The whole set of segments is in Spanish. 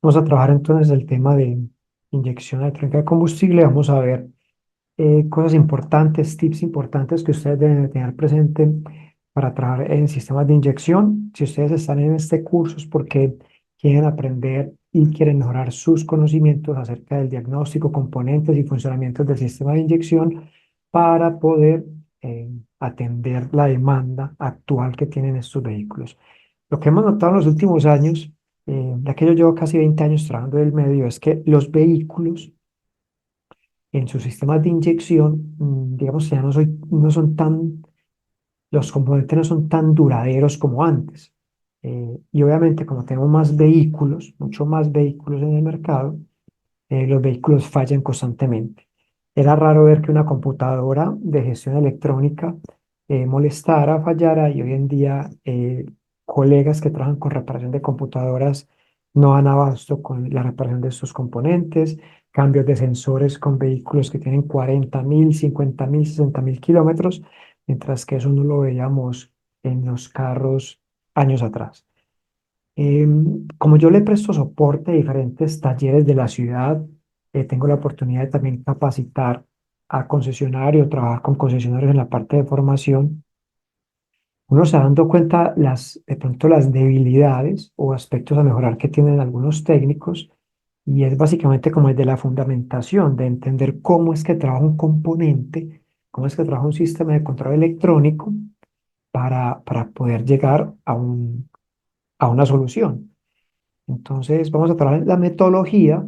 Vamos a trabajar entonces el tema de inyección electrónica de combustible. Vamos a ver cosas importantes, tips importantes que ustedes deben de tener presente para trabajar en sistemas de inyección. Si ustedes están en este curso es porque quieren aprender y quieren mejorar sus conocimientos acerca del diagnóstico, componentes y funcionamientos del sistema de inyección para poder atender la demanda actual que tienen estos vehículos. Lo que hemos notado en los últimos años, ya que yo llevo casi 20 años trabajando en el medio, es que los vehículos en sus sistemas de inyección, digamos, ya no son tan, los componentes no son tan duraderos como antes. Y obviamente, como tenemos más vehículos, mucho más vehículos en el mercado, los vehículos fallan constantemente. Era raro ver que una computadora de gestión electrónica molestara, fallara, y hoy en día colegas que trabajan con reparación de computadoras no dan abasto con la reparación de estos componentes, cambios de sensores con vehículos que tienen 40.000, 50.000, 60.000 kilómetros, mientras que eso no lo veíamos en los carros años atrás. Como yo le presto soporte a diferentes talleres de la ciudad, tengo la oportunidad de también capacitar a concesionarios, trabajar con concesionarios en la parte de formación. Uno se va dando cuenta de pronto las debilidades o aspectos a mejorar que tienen algunos técnicos, y es básicamente como desde la fundamentación de entender cómo es que trabaja un componente, cómo es que trabaja un sistema de control electrónico para poder llegar a una solución. Entonces, vamos a trabajar la metodología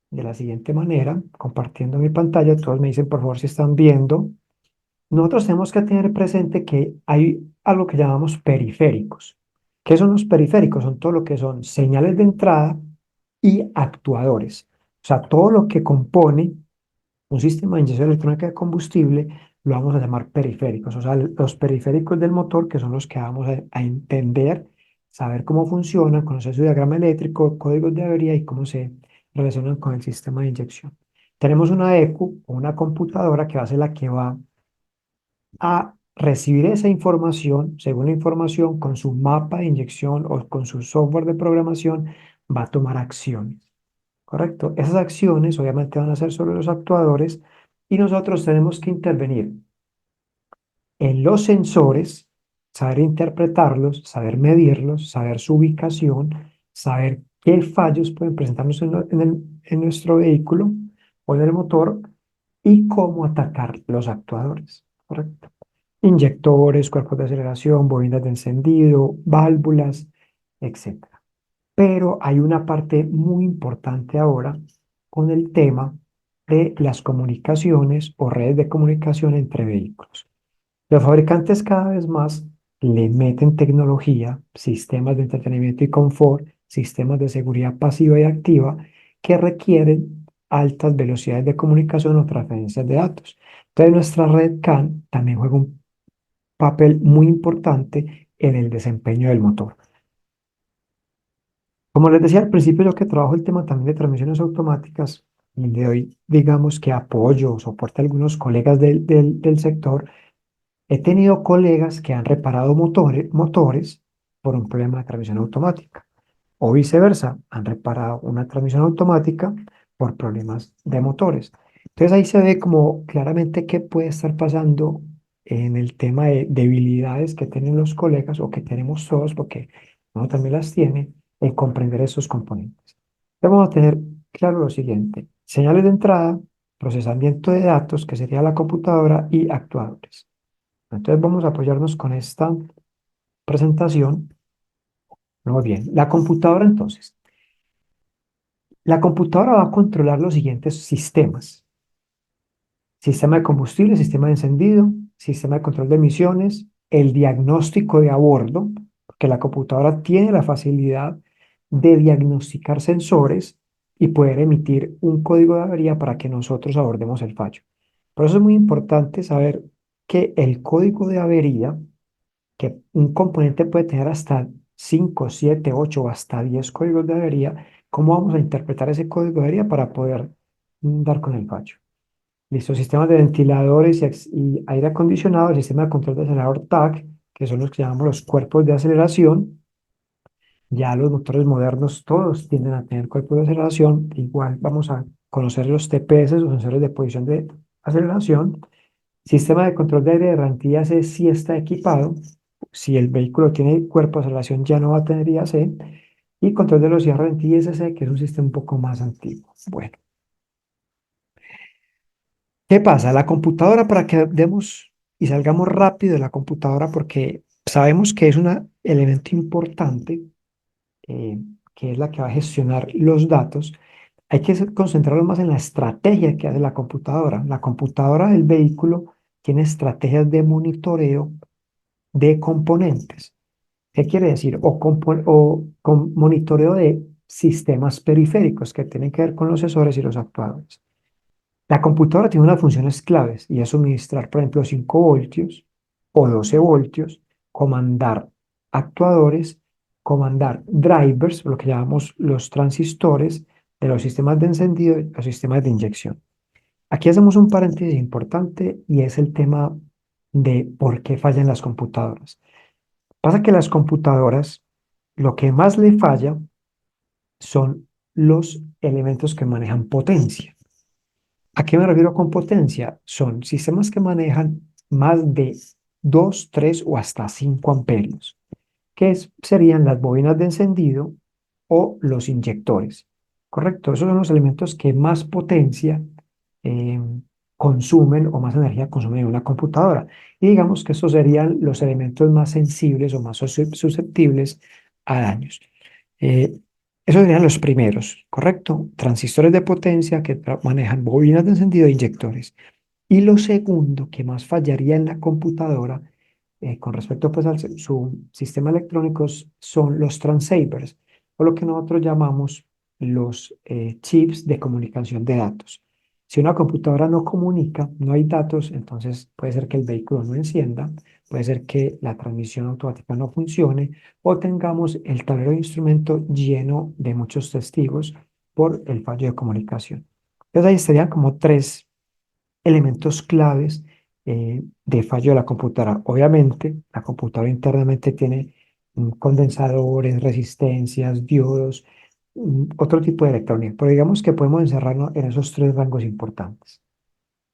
de la siguiente manera, compartiendo mi pantalla. Todos me dicen, por favor, si están viendo. Nosotros tenemos que tener presente que hay algo que llamamos periféricos. ¿Qué son los periféricos? Son todo lo que son señales de entrada y actuadores. O sea, todo lo que compone un sistema de inyección electrónica de combustible lo vamos a llamar periféricos. O sea, los periféricos del motor, que son los que vamos a entender, saber cómo funciona, conocer su diagrama eléctrico, códigos de avería y cómo se relacionan con el sistema de inyección. Tenemos una ECU o una computadora que va a ser la que va a recibir esa información, según la información, con su mapa de inyección o con su software de programación, va a tomar acciones. ¿Correcto? Esas acciones obviamente van a ser sobre los actuadores y nosotros tenemos que intervenir en los sensores, saber interpretarlos, saber medirlos, saber su ubicación, saber qué fallos pueden presentarnos en nuestro vehículo o en el motor y cómo atacar los actuadores. ¿Correcto? Inyectores, cuerpos de aceleración, bobinas de encendido, válvulas, etcétera. Pero hay una parte muy importante ahora con el tema de las comunicaciones o redes de comunicación entre vehículos. Los fabricantes cada vez más le meten tecnología, sistemas de entretenimiento y confort, sistemas de seguridad pasiva y activa que requieren altas velocidades de comunicación o transferencias de datos. Entonces, nuestra red CAN también juega un papel muy importante en el desempeño del motor. Como les decía al principio, yo que trabajo el tema también de transmisiones automáticas y le doy, digamos que apoyo o soporte a algunos colegas del sector, he tenido colegas que han reparado motores por un problema de transmisión automática o viceversa, han reparado una transmisión automática por problemas de motores. Entonces ahí se ve como claramente qué puede estar pasando en el tema de debilidades que tienen los colegas o que tenemos todos, porque uno también las tiene, en comprender esos componentes. Entonces vamos a tener claro lo siguiente: señales de entrada, procesamiento de datos, que sería la computadora, y actuadores. Entonces vamos a apoyarnos con esta presentación. Muy bien, la computadora entonces. La computadora va a controlar los siguientes sistemas: sistema de combustible, sistema de encendido, sistema de control de emisiones, el diagnóstico de a bordo, porque la computadora tiene la facilidad de diagnosticar sensores y poder emitir un código de avería para que nosotros abordemos el fallo. Por eso es muy importante saber que el código de avería, que un componente puede tener hasta 5, 7, 8 o hasta 10 códigos de avería, ¿cómo vamos a interpretar ese código de avería para poder dar con el fallo? Listo, sistemas de ventiladores y aire acondicionado, el sistema de control de acelerador TAC, que son los que llamamos los cuerpos de aceleración, Ya los motores modernos todos tienden a tener cuerpos de aceleración. Igual vamos a conocer los TPS, los sensores de posición de aceleración. Sistema de control de aire de garantía C sí está equipado. Si el vehículo tiene cuerpo de aceleración ya no va a tener IAC. Y control de velocidad ralentí ISC, que es un sistema un poco más antiguo. Bueno, ¿qué pasa? La computadora, para que demos y salgamos rápido de la computadora, porque sabemos que es un elemento importante, eh, que es la que va a gestionar los datos. Hay que concentrarnos más en la estrategia que hace la computadora. La computadora del vehículo tiene estrategias de monitoreo de componentes. ¿Qué quiere decir? O con monitoreo de sistemas periféricos que tienen que ver con los sensores y los actuadores. La computadora tiene unas funciones claves y es suministrar, por ejemplo, 5 voltios o 12 voltios, comandar actuadores, comandar drivers, lo que llamamos los transistores de los sistemas de encendido y los sistemas de inyección. Aquí hacemos un paréntesis importante y es el tema de por qué fallan las computadoras. Pasa que las computadoras, lo que más le falla son los elementos que manejan potencia. ¿A qué me refiero con potencia? Son sistemas que manejan más de 2, 3 o hasta 5 amperios, serían las bobinas de encendido o los inyectores. ¿Correcto? Esos son los elementos que más potencia eh, consumen o más energía consumen en una computadora. Y digamos que estos serían los elementos más sensibles o más susceptibles a daños. Eh, Esos serían los primeros, ¿correcto? Transistores de potencia que manejan bobinas de encendido e inyectores. Y lo segundo que más fallaría en la computadora con respecto pues a su sistema electrónico son los transceivers o lo que nosotros llamamos los chips de comunicación de datos. Si una computadora no comunica, no hay datos, entonces puede ser que el vehículo no encienda, puede ser que la transmisión automática no funcione o tengamos el tablero de instrumento lleno de muchos testigos por el fallo de comunicación. Entonces ahí estarían como tres elementos claves de fallo de la computadora. Obviamente, la computadora internamente tiene condensadores, resistencias, diodos, otro tipo de electrónica, pero digamos que podemos encerrarnos en esos tres rangos importantes.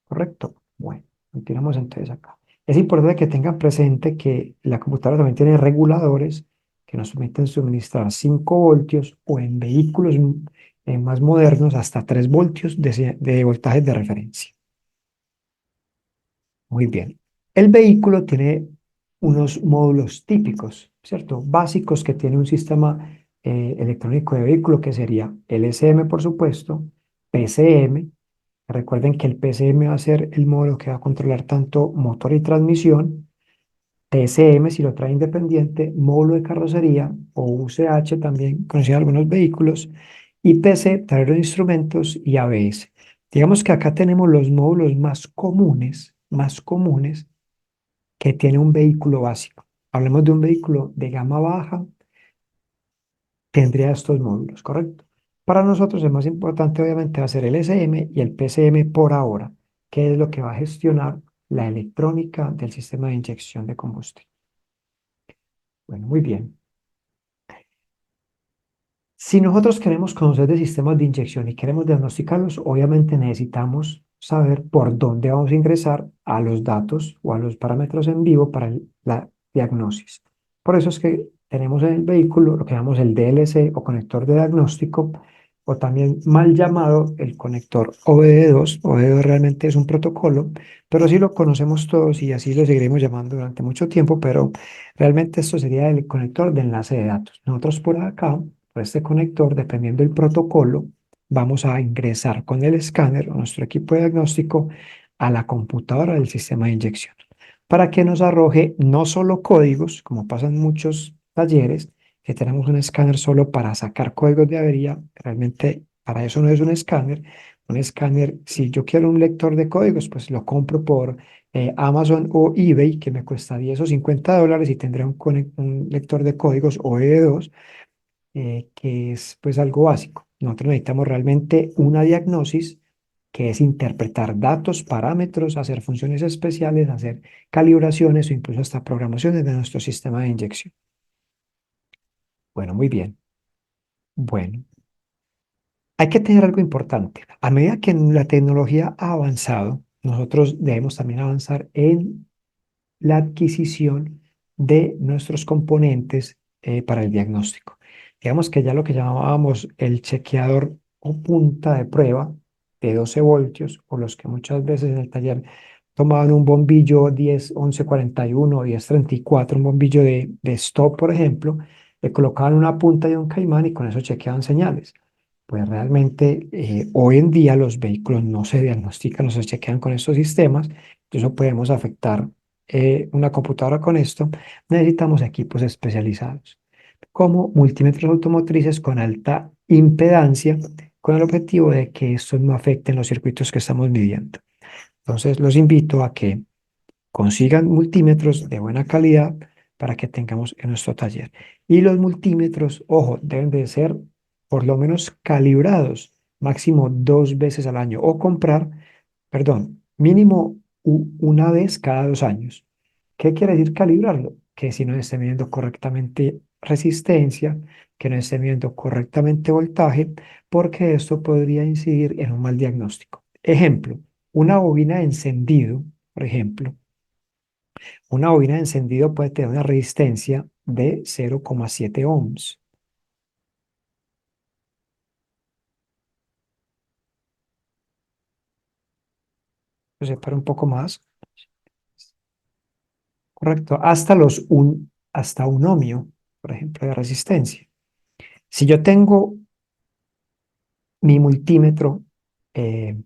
¿Correcto? Bueno, continuamos entonces acá. Es importante que tengan presente que la computadora también tiene reguladores que nos permiten suministrar 5 voltios o en vehículos más modernos hasta 3 voltios de voltaje de referencia. Muy bien. El vehículo tiene unos módulos típicos, ¿cierto? Básicos que tiene un sistema electrónico de vehículo que sería LSM, por supuesto, PCM. Recuerden que el PCM va a ser el módulo que va a controlar tanto motor y transmisión. TCM, si lo trae independiente, módulo de carrocería o UCH también conocido en algunos vehículos. Y PC, tablero de instrumentos y ABS. Digamos que acá tenemos los módulos más comunes que tiene un vehículo básico. Hablemos de un vehículo de gama baja, tendría estos módulos, ¿correcto? Para nosotros el más importante obviamente va a ser el SM y el PCM por ahora, que es lo que va a gestionar la electrónica del sistema de inyección de combustible. Bueno, muy bien. Si nosotros queremos conocer de sistemas de inyección y queremos diagnosticarlos, obviamente necesitamos saber por dónde vamos a ingresar a los datos o a los parámetros en vivo para la diagnosis. Por eso es que tenemos en el vehículo lo que llamamos el DLC o conector de diagnóstico, o también mal llamado el conector OBD2. OBD2 realmente es un protocolo, pero sí lo conocemos todos y así lo seguiremos llamando durante mucho tiempo, pero realmente esto sería el conector de enlace de datos. Nosotros por acá por este conector, dependiendo del protocolo, vamos a ingresar con el escáner o nuestro equipo de diagnóstico a la computadora del sistema de inyección para que nos arroje no solo códigos, como pasa en muchos talleres, que tenemos un escáner solo para sacar códigos de avería. Realmente para eso no es un escáner. Un escáner, si yo quiero un lector de códigos, pues lo compro por Amazon o eBay, que me cuesta 10 o $50 y tendré un lector de códigos OED2 que es pues algo básico. Nosotros necesitamos realmente una diagnosis que es interpretar datos, parámetros, hacer funciones especiales, hacer calibraciones o incluso hasta programaciones de nuestro sistema de inyección. Bueno, muy bien. Bueno, hay que tener algo importante. A medida que la tecnología ha avanzado, nosotros debemos también avanzar en la adquisición de nuestros componentes para el diagnóstico. Digamos que ya lo que llamábamos el chequeador o punta de prueba de 12 voltios, o los que muchas veces en el taller tomaban un bombillo 10 11 41 o 10 34, un bombillo de stop, por ejemplo, le colocaban una punta y un caimán y con eso chequeaban señales. Pues realmente hoy en día los vehículos no se diagnostican, no se chequean con estos sistemas, incluso podemos afectar una computadora con esto. Necesitamos equipos especializados, como multímetros automotrices con alta impedancia, con el objetivo de que estos no afecten los circuitos que estamos midiendo. Entonces, los invito a que consigan multímetros de buena calidad para que tengamos en nuestro taller. Y los multímetros, ojo, deben de ser por lo menos calibrados máximo 2 veces al año o comprar, perdón, mínimo una vez cada 2 años. ¿Qué quiere decir calibrarlo? Que si no esté midiendo correctamente resistencia, que no esté midiendo correctamente voltaje, porque esto podría incidir en un mal diagnóstico. Ejemplo, una bobina de encendido, por ejemplo, una bobina de encendido puede tener una resistencia de 0,7 ohms. O sea, para un poco más, correcto, hasta un ohmio, por ejemplo, de resistencia. Si yo tengo mi multímetro eh,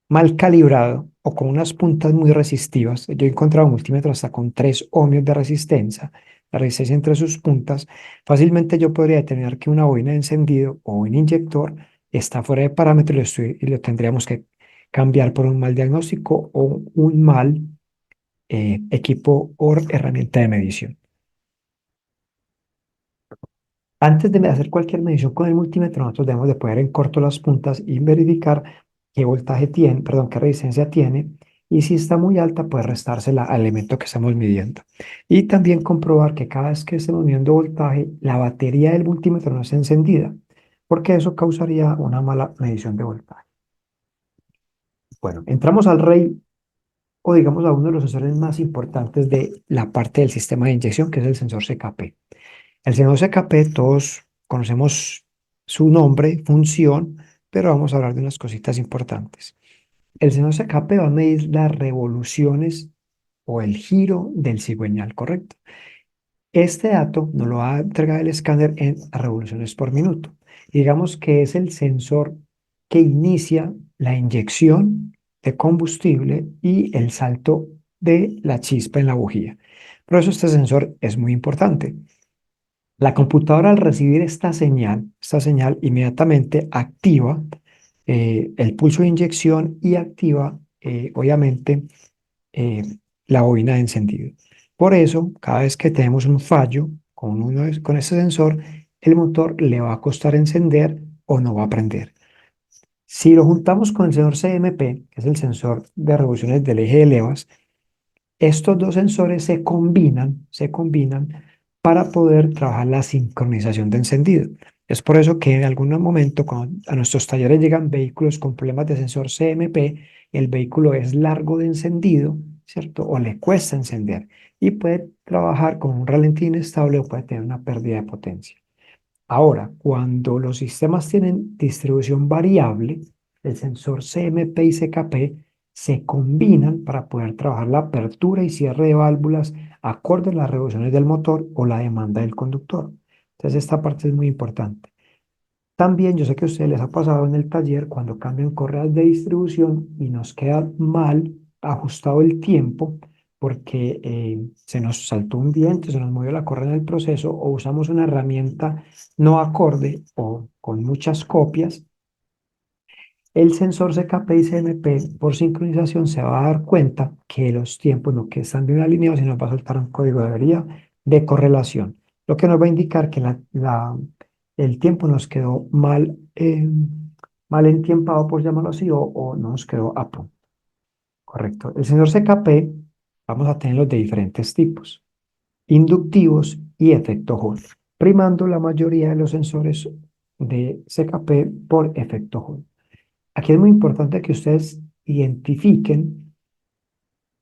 mal calibrado o con unas puntas muy resistivas, yo he encontrado multímetros hasta con 3 ohmios de resistencia, la resistencia entre sus puntas, fácilmente yo podría determinar que una bobina de encendido o un inyector está fuera de parámetro y y lo tendríamos que cambiar por un mal diagnóstico o un mal equipo o herramienta de medición. Antes de hacer cualquier medición con el multímetro, nosotros debemos de poner en corto las puntas y verificar qué voltaje tiene, perdón, qué resistencia tiene, y si está muy alta, pues restársela al elemento que estamos midiendo. Y también comprobar que cada vez que estemos midiendo voltaje, la batería del multímetro no esté encendida, porque eso causaría una mala medición de voltaje. Bueno, entramos al rey o digamos a uno de los sensores más importantes de la parte del sistema de inyección, que es el sensor CKP. El sensor CKP, todos conocemos su nombre, función, pero vamos a hablar de unas cositas importantes. El sensor CKP va a medir las revoluciones o el giro del cigüeñal, ¿correcto? Este dato nos lo va a entregar el escáner en revoluciones por minuto. Digamos que es el sensor que inicia la inyección de combustible y el salto de la chispa en la bujía. Por eso este sensor es muy importante. La computadora al recibir esta señal inmediatamente activa el pulso de inyección y activa, obviamente, eh, la bobina de encendido. Por eso, cada vez que tenemos un fallo con este sensor, el motor le va a costar encender o no va a prender. Si lo juntamos con el sensor CMP, que es el sensor de revoluciones del eje de levas, estos dos sensores se combinan para poder trabajar la sincronización de encendido. Es por eso que en algún momento, cuando a nuestros talleres llegan vehículos con problemas de sensor CMP, el vehículo es largo de encendido, ¿cierto? O le cuesta encender y puede trabajar con un ralentí inestable o puede tener una pérdida de potencia. Ahora, cuando los sistemas tienen distribución variable, el sensor CMP y CKP se combinan para poder trabajar la apertura y cierre de válvulas acorde a las revoluciones del motor o la demanda del conductor. Entonces, esta parte es muy importante. También yo sé que a ustedes les ha pasado en el taller cuando cambian correas de distribución y nos queda mal ajustado el tiempo porque se nos saltó un diente, se nos movió la correa en el proceso o usamos una herramienta no acorde o con muchas copias. El sensor CKP y CMP por sincronización se va a dar cuenta que los tiempos no que están bien alineados y nos va a soltar un código de avería de correlación, lo que nos va a indicar que el tiempo nos quedó mal entiempado, por llamarlo así, o no nos quedó a punto. Correcto. El sensor CKP vamos a tenerlos de diferentes tipos, inductivos y efecto Hall. primando la mayoría de los sensores de CKP por efecto Hall. Aquí es muy importante que ustedes identifiquen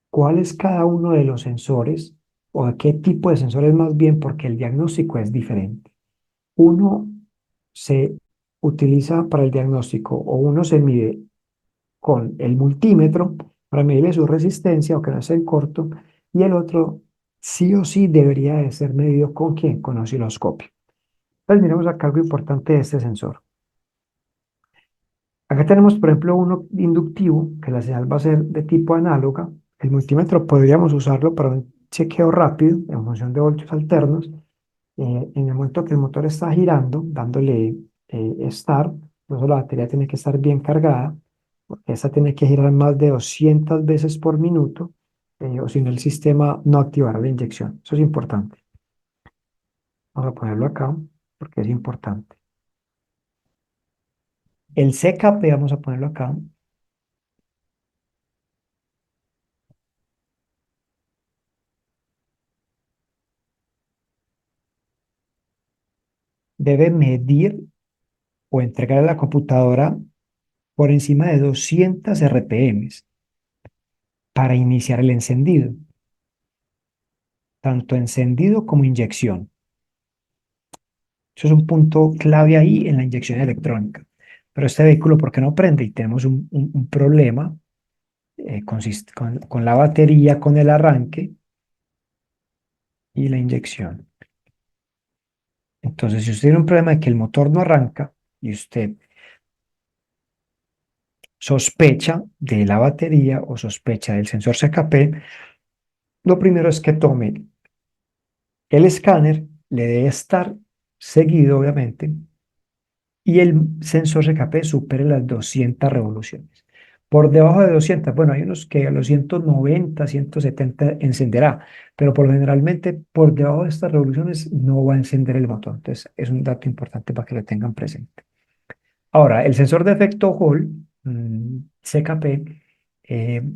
cuál es cada uno de los sensores o de qué tipo de sensores más bien, porque el diagnóstico es diferente. Uno se utiliza para el diagnóstico o uno se mide con el multímetro para medirle su resistencia o que no esté en corto, y el otro sí o sí debería de ser medido con quién, con osciloscopio. Entonces miremos acá algo importante de este sensor. Acá tenemos, por ejemplo, uno inductivo, que la señal va a ser de tipo análoga. El multímetro podríamos usarlo para un chequeo rápido en función de voltios alternos. En el momento que el motor está girando, dándole start, por eso la batería tiene que estar bien cargada, porque esta tiene que girar más de 200 veces por minuto, o si no el sistema no activará la inyección. Eso es importante. Vamos a ponerlo acá, porque es importante. El CKP, vamos a ponerlo acá, debe medir o entregar a la computadora por encima de 200 RPM para iniciar el encendido, tanto encendido como inyección. Eso es un punto clave ahí en la inyección electrónica. Pero este vehículo, ¿por qué no prende? Y tenemos un problema con la batería, con el arranque y la inyección. Entonces, si usted tiene un problema de que el motor no arranca y usted sospecha de la batería o sospecha del sensor CKP, lo primero es que tome el escáner, le debe estar seguido, obviamente, y el sensor CKP supere las 200 revoluciones. Por debajo de 200, bueno, hay unos que a los 190, 170 encenderá, pero generalmente por debajo de estas revoluciones no va a encender el motor. Entonces, es un dato importante para que lo tengan presente. Ahora, el sensor de efecto Hall, CKP,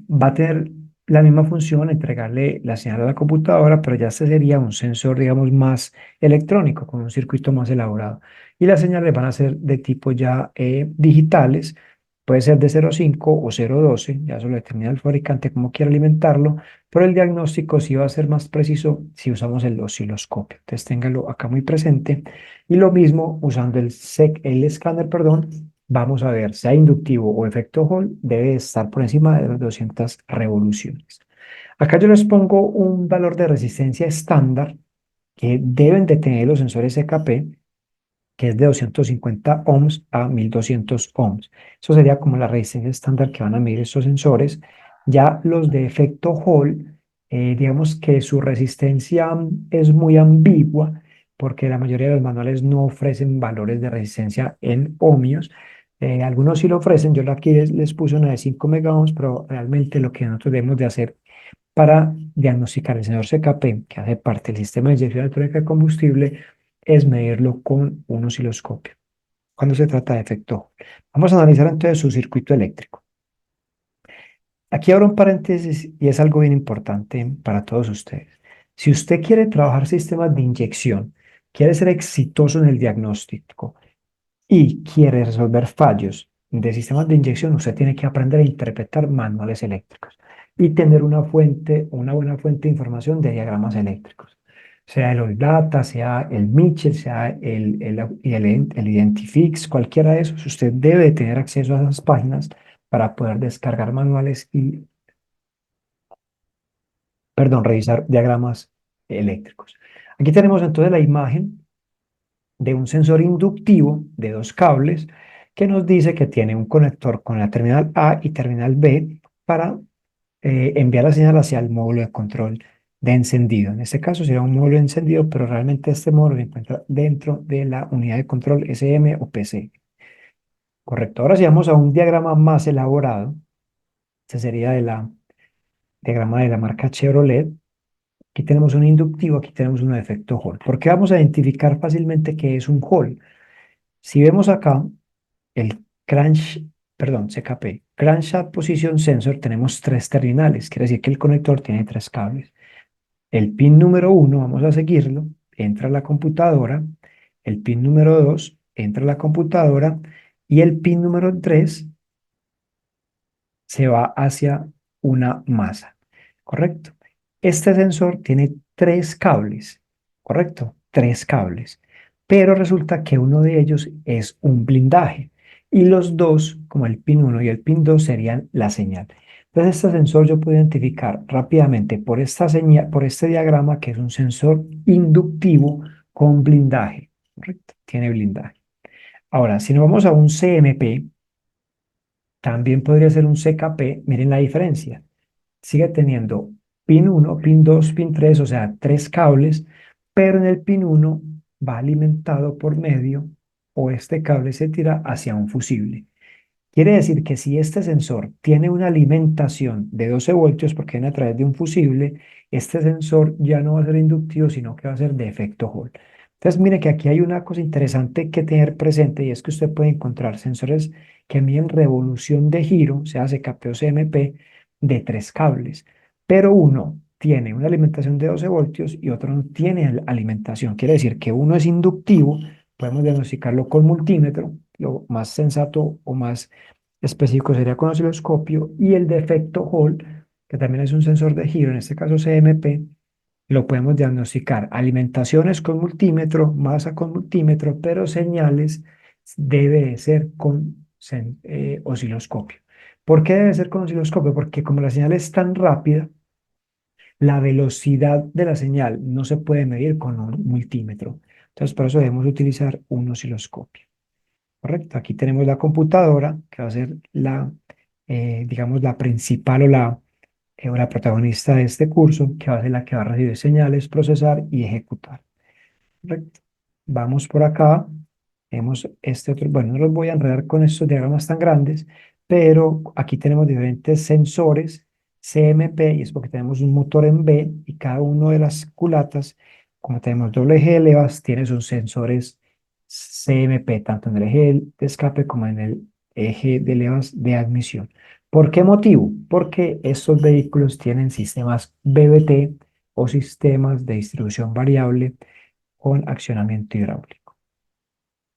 va a tener la misma función, entregarle la señal a la computadora, pero ya este sería un sensor, digamos, más electrónico, con un circuito más elaborado. Y las señales van a ser de tipo ya digitales, puede ser de 0,5 o 0,12, ya eso lo determina el fabricante como quiera alimentarlo, pero el diagnóstico sí va a ser más preciso si usamos el osciloscopio. Entonces, téngalo acá muy presente. Y lo mismo usando el escáner, perdón, vamos a ver, sea inductivo o efecto Hall, debe estar por encima de las 200 revoluciones. Acá yo les pongo un valor de resistencia estándar que deben de tener los sensores CKP, que es de 250 ohms a 1200 ohms. Eso sería como la resistencia estándar que van a medir estos sensores. Ya los de efecto Hall, digamos que su resistencia es muy ambigua, porque la mayoría de los manuales no ofrecen valores de resistencia en ohmios. Algunos sí lo ofrecen, yo aquí les puse una de 5 megaohms, pero realmente lo que nosotros debemos de hacer para diagnosticar el sensor CKP, que hace parte del sistema de inyección electrónica de combustible, es medirlo con un osciloscopio cuando se trata de efecto. Vamos a analizar entonces su circuito eléctrico. Aquí abro un paréntesis y es algo bien importante para todos ustedes. Si usted quiere trabajar sistemas de inyección, quiere ser exitoso en el diagnóstico y quiere resolver fallos de sistemas de inyección, usted tiene que aprender a interpretar manuales eléctricos y tener una buena fuente de información de diagramas eléctricos, sea el OIDATA, sea el Mitchell, sea el Identifix, cualquiera de esos. Usted debe tener acceso a esas páginas para poder descargar manuales y, perdón, revisar diagramas eléctricos. Aquí tenemos entonces la imagen de un sensor inductivo de dos cables que nos dice que tiene un conector con la terminal A y terminal B para enviar la señal hacia el módulo de control de encendido. En este caso sería un módulo de encendido, pero realmente este módulo se encuentra dentro de la unidad de control SM o PC. Correcto. Ahora si vamos a un diagrama más elaborado, este sería diagrama de la marca Chevrolet. Aquí tenemos un inductivo, aquí tenemos un efecto Hall. ¿Por qué vamos a identificar fácilmente qué es un Hall? Si vemos acá, el CKP, Crankshaft Position Sensor, tenemos tres terminales, quiere decir que el conector tiene tres cables. El pin número 1, vamos a seguirlo, entra a la computadora, el pin número 2 entra a la computadora y el pin número 3 se va hacia una masa, ¿correcto? Este sensor tiene tres cables, ¿correcto? Tres cables, pero resulta que uno de ellos es un blindaje y los dos, como el pin 1 y el pin 2, serían la señal. Entonces, este sensor yo puedo identificar rápidamente por esta señal, por este diagrama que es un sensor inductivo con blindaje, ¿correcto? Tiene blindaje. Ahora, si nos vamos a un CMP, también podría ser un CKP, miren la diferencia. Sigue teniendo pin 1, pin 2, pin 3, o sea, tres cables, pero en el pin 1 va alimentado por medio o este cable se tira hacia un fusible. Quiere decir que si este sensor tiene una alimentación de 12 voltios porque viene a través de un fusible, este sensor ya no va a ser inductivo, sino que va a ser de efecto Hall. Entonces, mire que aquí hay una cosa interesante que tener presente y es que usted puede encontrar sensores que miden revolución de giro, sea CKP o CMP, de tres cables, pero uno tiene una alimentación de 12 voltios y otro no tiene alimentación. Quiere decir que uno es inductivo, podemos diagnosticarlo con multímetro, lo más sensato o más específico sería con osciloscopio, y el defecto Hall, que también es un sensor de giro, en este caso CMP, lo podemos diagnosticar. Alimentaciones con multímetro, masa con multímetro, pero señales debe de ser con osciloscopio. ¿Por qué debe ser con osciloscopio? Porque como la señal es tan rápida, la velocidad de la señal no se puede medir con un multímetro. Entonces, por eso debemos utilizar un osciloscopio. Correcto. Aquí tenemos la computadora, que va a ser digamos, la principal o la protagonista de este curso, que va a ser la que va a recibir señales, procesar y ejecutar. Correcto. Vamos por acá. Tenemos este otro, bueno, no los voy a enredar con estos diagramas tan grandes, pero aquí tenemos diferentes sensores CMP y es porque tenemos un motor en B y cada una de las culatas, como tenemos doble eje de levas, tiene sus sensores CMP, tanto en el eje de escape como en el eje de levas de admisión. ¿Por qué motivo? Porque estos vehículos tienen sistemas BBT o sistemas de distribución variable con accionamiento hidráulico.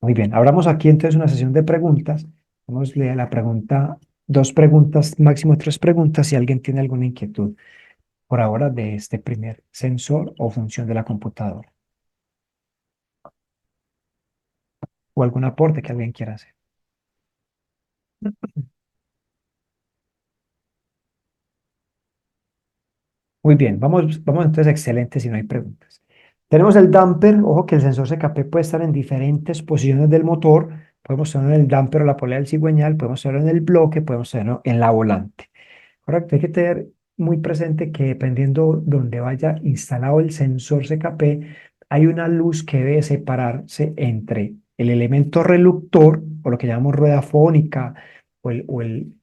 Muy bien, abramos aquí entonces una sesión de preguntas. Vamos a leer la pregunta, dos preguntas, máximo tres preguntas, si alguien tiene alguna inquietud por ahora de este primer sensor o función de la computadora o algún aporte que alguien quiera hacer. Muy bien, vamos entonces excelente si no hay preguntas. Tenemos el damper, ojo que el sensor CKP puede estar en diferentes posiciones del motor, podemos tenerlo en el damper o la polea del cigüeñal, podemos tenerlo en el bloque, podemos tenerlo en la volante. Correcto, hay que tener muy presente que dependiendo donde vaya instalado el sensor CKP, hay una luz que debe separarse entre el elemento reluctor, o lo que llamamos rueda fónica, o el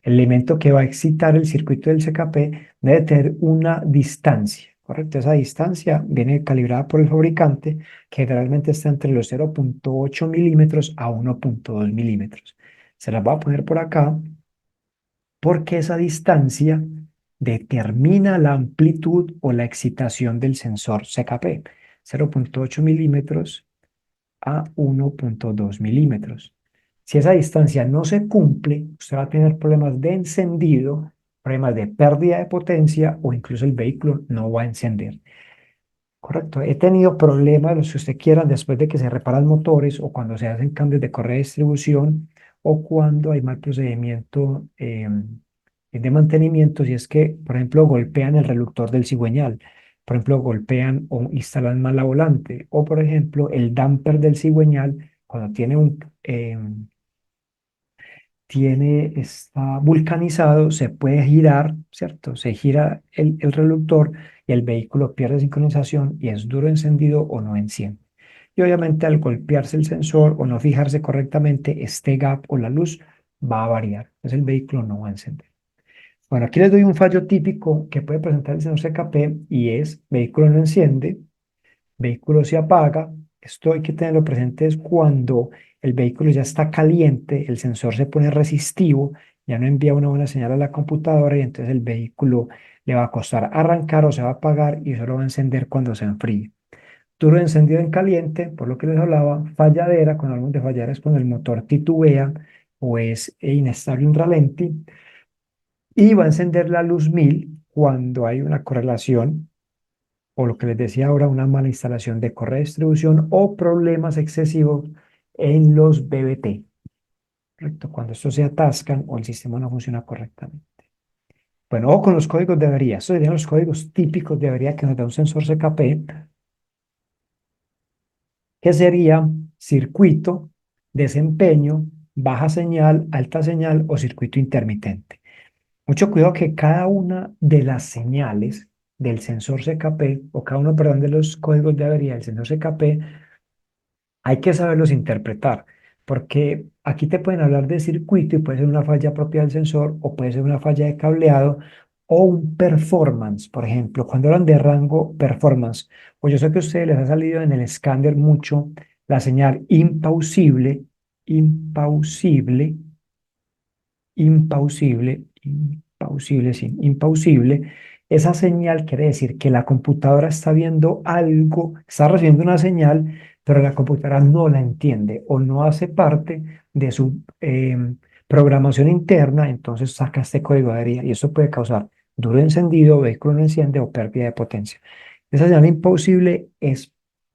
elemento que va a excitar el circuito del CKP, debe tener una distancia. Correcto, esa distancia viene calibrada por el fabricante, que generalmente está entre los 0,8 milímetros a 1,2 milímetros. Se las voy a poner por acá porque esa distancia determina la amplitud o la excitación del sensor CKP, 0,8 milímetros a 1,2 milímetros. Si esa distancia no se cumple, usted va a tener problemas de encendido, problemas de pérdida de potencia o incluso el vehículo no va a encender. Correcto. He tenido problemas, los que usted quiera, después de que se reparan motores o cuando se hacen cambios de correa de distribución o cuando hay mal procedimiento de mantenimiento, si es que, por ejemplo, golpean el reductor del cigüeñal, por ejemplo, golpean o instalan mal la volante, o por ejemplo, el damper del cigüeñal, cuando está vulcanizado, se puede girar, ¿cierto? Se gira el reductor y el vehículo pierde sincronización y es duro encendido o no enciende. Y obviamente al golpearse el sensor o no fijarse correctamente, este gap o la luz va a variar. Entonces el vehículo no va a encender. Bueno, aquí les doy un fallo típico que puede presentar el sensor CKP y es vehículo no enciende, vehículo se apaga. Esto hay que tenerlo presente es cuando el vehículo ya está caliente, el sensor se pone resistivo, ya no envía una buena señal a la computadora y entonces el vehículo le va a costar arrancar o se va a apagar y solo va a encender cuando se enfríe. duro encendido en caliente, por lo que les hablaba, falladera, cuando hablamos de falladera es cuando el motor titubea o es inestable in ralenti, y va a encender la luz 1000 cuando hay una correlación, o lo que les decía ahora, una mala instalación de correa de distribución o problemas excesivos en los BBT, ¿correcto? Cuando estos se atascan o el sistema no funciona correctamente. Bueno, o con los códigos de avería. Estos serían los códigos típicos de avería que nos da un sensor CKP, que sería circuito, desempeño, baja señal, alta señal o circuito intermitente. Mucho cuidado que cada una de las señales del sensor CKP, o cada uno, perdón, de los códigos de avería del sensor CKP, hay que saberlos interpretar, porque aquí te pueden hablar de circuito y puede ser una falla propia del sensor o puede ser una falla de cableado o un performance, por ejemplo, cuando hablan de rango performance, pues yo sé que a ustedes les ha salido en el escáner mucho la señal impausible, impausible, impausible, sí, impausible. Esa señal quiere decir que la computadora está viendo algo, está recibiendo una señal, pero la computadora no la entiende o no hace parte de su programación interna, entonces saca este código de avería y eso puede causar duro encendido, vehículo no enciende o pérdida de potencia. Esa señal imposible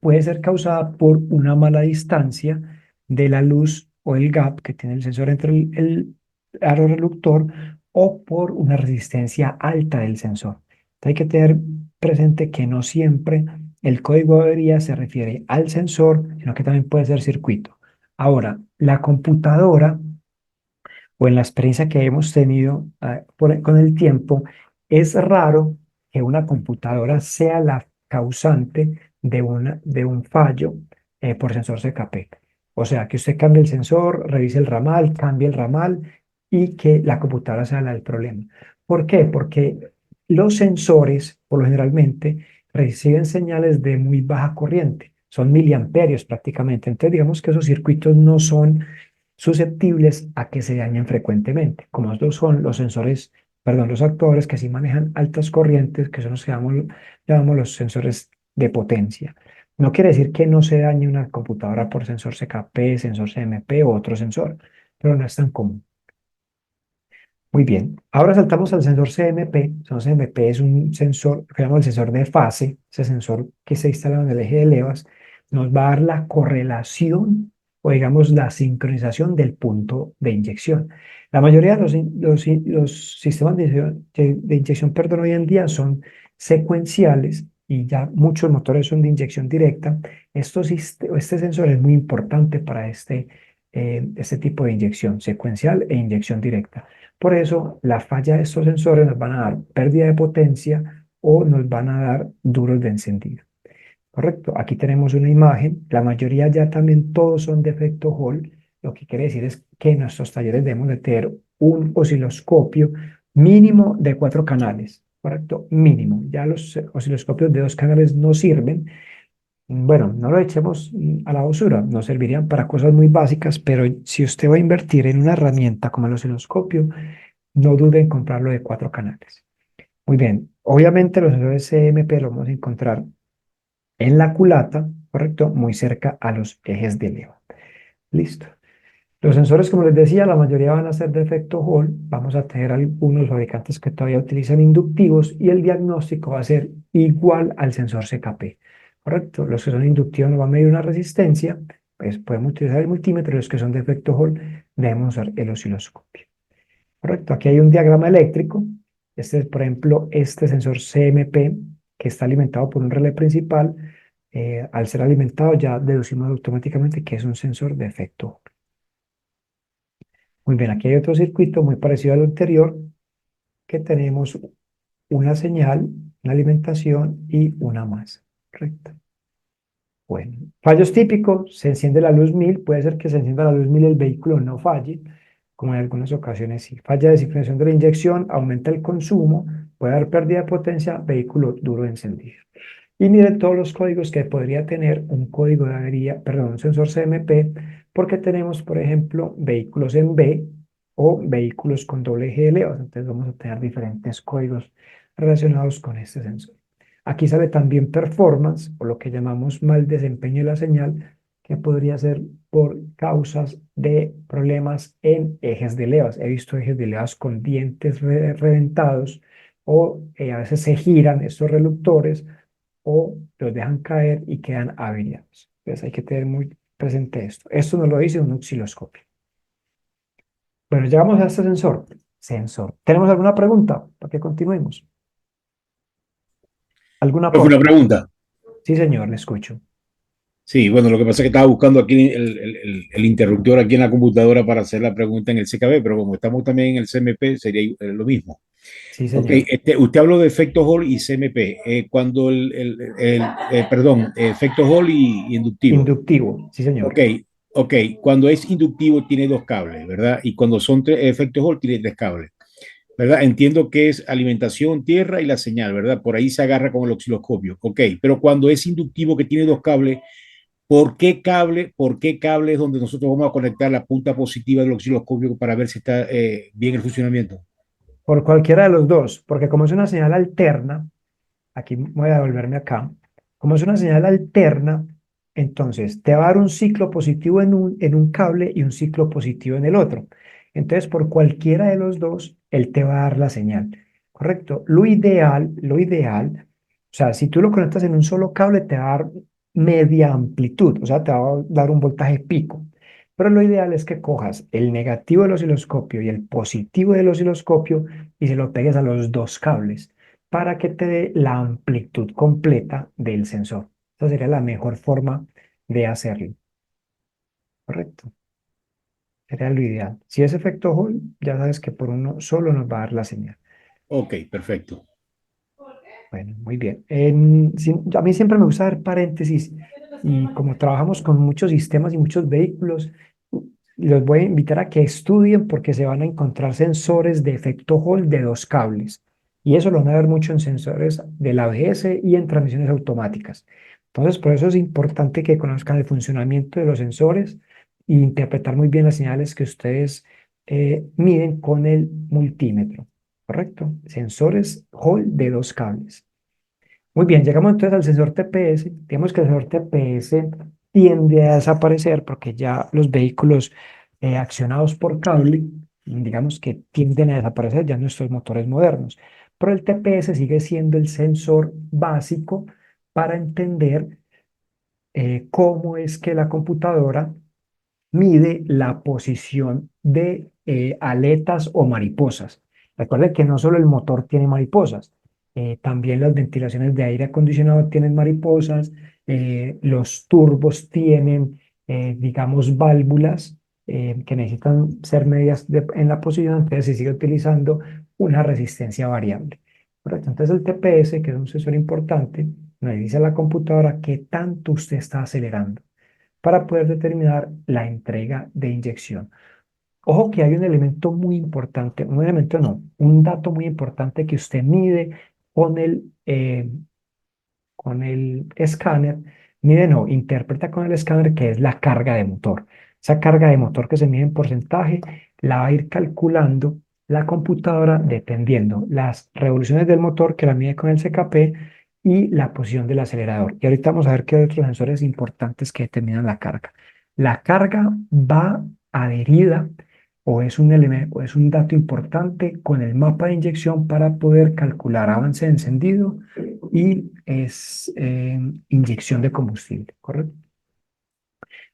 puede ser causada por una mala distancia de la luz o el gap que tiene el sensor entre el aro reductor o por una resistencia alta del sensor. Entonces hay que tener presente que no siempre el código de avería se refiere al sensor, sino que también puede ser circuito. Ahora, la computadora o en la experiencia que hemos tenido con el tiempo, es raro que una computadora sea la causante de un fallo por sensor CKP. O sea, que usted cambie el sensor, revise el ramal, cambie el ramal y que la computadora sea la del problema. ¿Por qué? Porque los sensores, por lo generalmente, reciben señales de muy baja corriente. Son miliamperios prácticamente. Entonces, digamos que esos circuitos no son susceptibles a que se dañen frecuentemente, como estos son los sensores, perdón, los actuadores que sí manejan altas corrientes, que son los que llamamos los sensores de potencia. No quiere decir que no se dañe una computadora por sensor CKP, sensor CMP u otro sensor, pero no es tan común. Muy bien, ahora saltamos al sensor CMP. El sensor CMP es un sensor que llamamos el sensor de fase, ese sensor que se instala en el eje de levas, nos va a dar la correlación o digamos la sincronización del punto de inyección. La mayoría de los sistemas de inyección, perdón, hoy en día son secuenciales y ya muchos motores son de inyección directa. Este sensor es muy importante para este tipo de inyección secuencial e inyección directa. Por eso, la falla de estos sensores nos van a dar pérdida de potencia o nos van a dar duros de encendido. Correcto, aquí tenemos una imagen, la mayoría ya también todos son de efecto Hall, lo que quiere decir es que en nuestros talleres debemos de tener un osciloscopio mínimo de 4 canales, correcto, mínimo. Ya los osciloscopios de 2 canales no sirven. Bueno, no lo echemos a la basura, nos servirían para cosas muy básicas, pero si usted va a invertir en una herramienta como el osciloscopio, no dude en comprarlo de 4 canales. Muy bien, obviamente los sensores CMP los vamos a encontrar en la culata, ¿correcto? Muy cerca a los ejes de leva. Listo. Los sensores, como les decía, la mayoría van a ser de efecto Hall. Vamos a tener algunos fabricantes que todavía utilizan inductivos y el diagnóstico va a ser igual al sensor CKP. ¿Correcto? Los que son inductivos nos van a medir una resistencia, pues podemos utilizar el multímetro. Los que son de efecto Hall debemos usar el osciloscopio. ¿Correcto? Aquí hay un diagrama eléctrico. Este es, por ejemplo, este sensor CMP que está alimentado por un relé principal. Al ser alimentado ya deducimos automáticamente que es un sensor de efecto Hall. Muy bien, aquí hay otro circuito muy parecido al anterior, que tenemos una señal, una alimentación y una masa. Correcto. Bueno, fallos típicos, se enciende la luz 1000, puede ser que se encienda la luz 1000 y el vehículo no falle, como en algunas ocasiones sí. Falla de sincronización de la inyección, aumenta el consumo, puede dar pérdida de potencia, vehículo duro encendido. Y miren todos los códigos que podría tener un código de avería, perdón, un sensor CMP, porque tenemos, por ejemplo, vehículos en B o vehículos con doble eje de levas. Entonces vamos a tener diferentes códigos relacionados con este sensor. Aquí sale también performance, o lo que llamamos mal desempeño de la señal, que podría ser por causas de problemas en ejes de levas. He visto ejes de levas con dientes reventados o a veces se giran estos reductores o los dejan caer y quedan averiados. Entonces hay que tener muy presente esto. Esto nos lo dice un osciloscopio. Bueno, llegamos a este sensor. Sensor. ¿Tenemos alguna pregunta para que continuemos? ¿Algún Profe, una aporte? pregunta. Sí, señor, le escucho. Sí, bueno, lo que pasa es que estaba buscando aquí el interruptor aquí en la computadora para hacer la pregunta en el CKB, pero como estamos también en el CMP, sería lo mismo. Sí, Ok, señor. usted habló de efecto Hall y CMP. Cuando perdón, efecto Hall y inductivo. Inductivo. Sí, Ok, señor. ok. Cuando es inductivo tiene dos cables, ¿verdad? Y cuando son efectos Hall tiene tres cables, ¿verdad? Entiendo que es alimentación, tierra y la señal, ¿verdad? Por ahí se agarra con el osciloscopio. Ok, pero cuando es inductivo que tiene dos cables, por qué cable es donde nosotros vamos a conectar la punta positiva del osciloscopio para ver si está bien el funcionamiento? Por cualquiera de los dos, porque como es una señal alterna, aquí voy a devolverme acá, como es una señal alterna, entonces te va a dar un ciclo positivo en un cable y un ciclo positivo en el otro. Entonces, por cualquiera de los dos, él te va a dar la señal. ¿Correcto? Lo ideal, o sea, si tú lo conectas en un solo cable, te va a dar media amplitud, o sea, te va a dar un voltaje pico. Pero lo ideal es que cojas el negativo del osciloscopio y el positivo del osciloscopio y se lo pegues a los dos cables para que te dé la amplitud completa del sensor. Esa sería la mejor forma de hacerlo, ¿correcto? Sería lo ideal. Si es efecto Hall, ya sabes que por uno solo nos va a dar la señal. Ok, perfecto. Bueno, muy bien. A mí siempre me gusta dar paréntesis y como trabajamos con muchos sistemas y muchos vehículos, los voy a invitar a que estudien porque se van a encontrar sensores de efecto Hall de dos cables. Y eso lo van a ver mucho en sensores del ABS y en transmisiones automáticas. Entonces, por eso es importante que conozcan el funcionamiento de los sensores e interpretar muy bien las señales que ustedes miden con el multímetro. ¿Correcto? Sensores Hall de dos cables. Muy bien, llegamos entonces al sensor TPS. Digamos que el sensor TPS tiende a desaparecer porque ya los vehículos accionados por cable, digamos que tienden a desaparecer ya nuestros motores modernos. Pero el TPS sigue siendo el sensor básico para entender cómo es que la computadora mide la posición de aletas o mariposas. Recuerden que no solo el motor tiene mariposas, también las ventilaciones de aire acondicionado tienen mariposas, los turbos tienen, digamos, válvulas que necesitan ser medidas en la posición, entonces se sigue utilizando una resistencia variable. ¿Correcto? Entonces el TPS, que es un sensor importante, nos dice a la computadora qué tanto usted está acelerando para poder determinar la entrega de inyección. Ojo que hay un elemento muy importante, un elemento no, un dato muy importante que usted mide con con el escáner, mide no, interpreta con el escáner que es la carga de motor. Esa carga de motor que se mide en porcentaje la va a ir calculando la computadora dependiendo las revoluciones del motor que la mide con el CKP y la posición del acelerador. Y ahorita vamos a ver qué otros sensores importantes que determinan la carga. La carga va adherida o es un elemento, o es un dato importante con el mapa de inyección para poder calcular avance de encendido y es inyección de combustible, ¿correcto?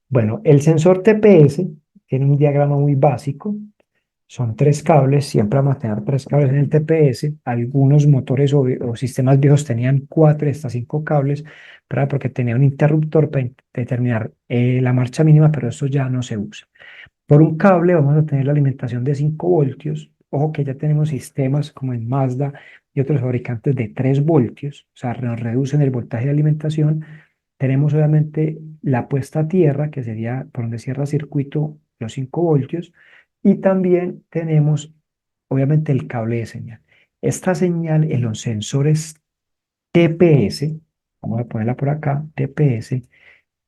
Bueno, el sensor TPS tiene un diagrama muy básico. Son tres cables, siempre vamos a tener tres cables en el TPS. Algunos motores o sistemas viejos tenían cuatro hasta cinco cables, ¿verdad? Porque tenía un interruptor para determinar la marcha mínima, pero eso ya no se usa. Por un cable vamos a tener la alimentación de 5 voltios. Ojo que ya tenemos sistemas como en Mazda y otros fabricantes de 3 voltios, o sea, nos reducen el voltaje de alimentación. Tenemos obviamente la puesta a tierra, que sería por donde cierra circuito los 5 voltios, y también tenemos obviamente el cable de señal. Esta señal en los sensores TPS, vamos a ponerla por acá, TPS,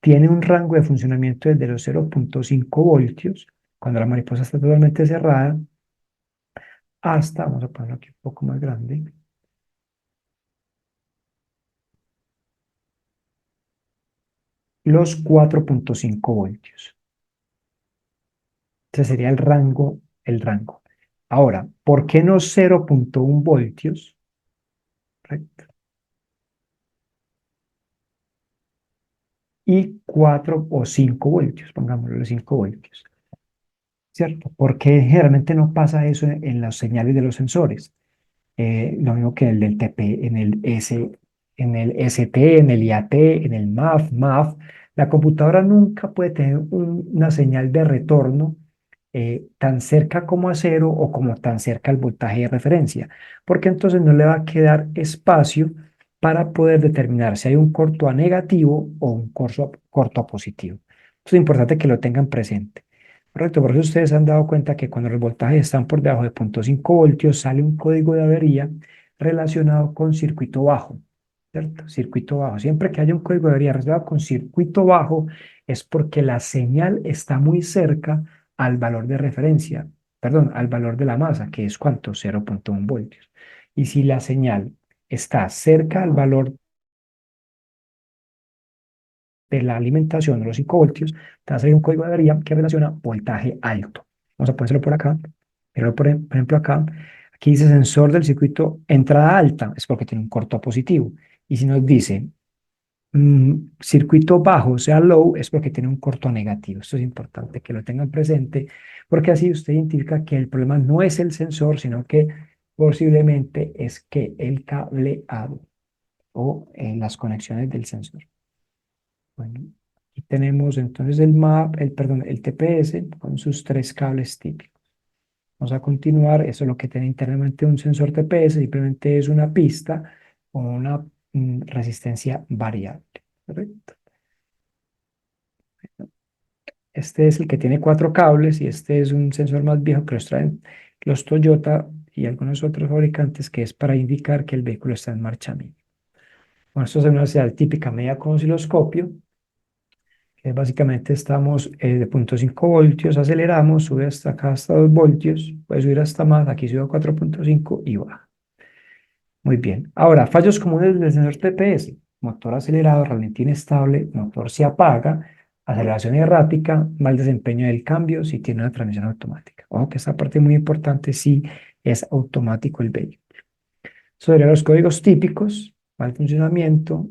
tiene un rango de funcionamiento desde los 0,5 voltios, cuando la mariposa está totalmente cerrada, hasta, vamos a ponerlo aquí un poco más grande, los 4,5 voltios. Ese sería el rango. Ahora, ¿por qué no 0,1 voltios? Correcto. Y 4 o 5 voltios, pongámoslo 5 voltios, ¿cierto? Porque generalmente no pasa eso en las señales de los sensores. Lo mismo que el del TP, en el ST, en el IAT, en el MAF. La computadora nunca puede tener una señal de retorno tan cerca como a cero o como tan cerca al voltaje de referencia, porque entonces no le va a quedar espacio para poder determinar si hay un corto a negativo o un corto a positivo. Entonces es importante que lo tengan presente. Correcto, por eso ustedes se han dado cuenta que cuando los voltajes están por debajo de 0,5 voltios sale un código de avería relacionado con circuito bajo, ¿cierto? Circuito bajo. Siempre que haya un código de avería relacionado con circuito bajo es porque la señal está muy cerca al valor de referencia, perdón, al valor de la masa, que es ¿cuánto? 0,1 voltios. Y si la señal está cerca al valor de la alimentación de los 5 voltios, te va a salir un código de avería que relaciona voltaje alto. Vamos a ponérselo por acá. Pero por ejemplo acá, aquí dice sensor del circuito entrada alta, es porque tiene un corto positivo. Y si nos dice circuito bajo, o sea low, es porque tiene un corto negativo. Esto es importante que lo tengan presente, porque así usted identifica que el problema no es el sensor, sino que posiblemente es que el cableado o las conexiones del sensor. Bueno, aquí tenemos entonces perdón, el TPS con sus 3 cables típicos. Vamos a continuar. Eso es lo que tiene internamente un sensor TPS, simplemente es una pista con una resistencia variable. ¿Correcto? Este es el que tiene 4 cables y este es un sensor más viejo que los traen los Toyota y algunos otros fabricantes, que es para indicar que el vehículo está en marcha mínima. Bueno, esto es una señal típica media con osciloscopio. Básicamente estamos de 0,5 voltios, aceleramos, sube hasta acá hasta 2 voltios, puede subir hasta más, aquí sube a 4,5 y baja. Muy bien. Ahora, fallos comunes del sensor TPS: motor acelerado, ralentí inestable, motor se apaga, aceleración errática, mal desempeño del cambio si tiene una transmisión automática. Ojo que esta parte es muy importante si es automático el vehículo. Sobre los códigos típicos: mal funcionamiento,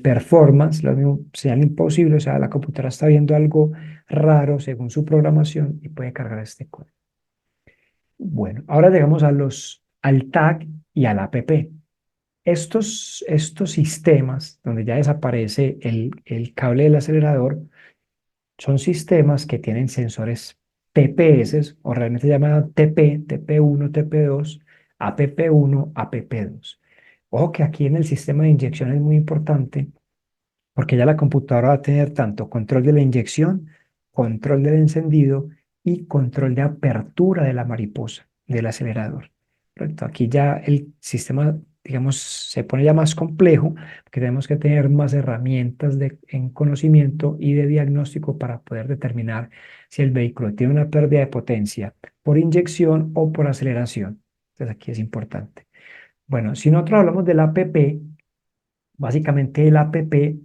performance, lo mismo, señal imposible, o sea, la computadora está viendo algo raro según su programación y puede cargar este código. Bueno, ahora llegamos al tag y al app. Estos sistemas donde ya desaparece el cable del acelerador son sistemas que tienen sensores TPS, o realmente se llaman TP, TP1, TP2, APP1, APP2. Ojo que aquí en el sistema de inyección es muy importante, porque ya la computadora va a tener tanto control de la inyección, control del encendido y control de apertura de la mariposa, del acelerador. ¿Correcto? Aquí ya el sistema, digamos, se pone ya más complejo, porque tenemos que tener más herramientas en conocimiento y de diagnóstico para poder determinar si el vehículo tiene una pérdida de potencia por inyección o por aceleración. Entonces aquí es importante. Bueno, si nosotros hablamos del APP, básicamente el APP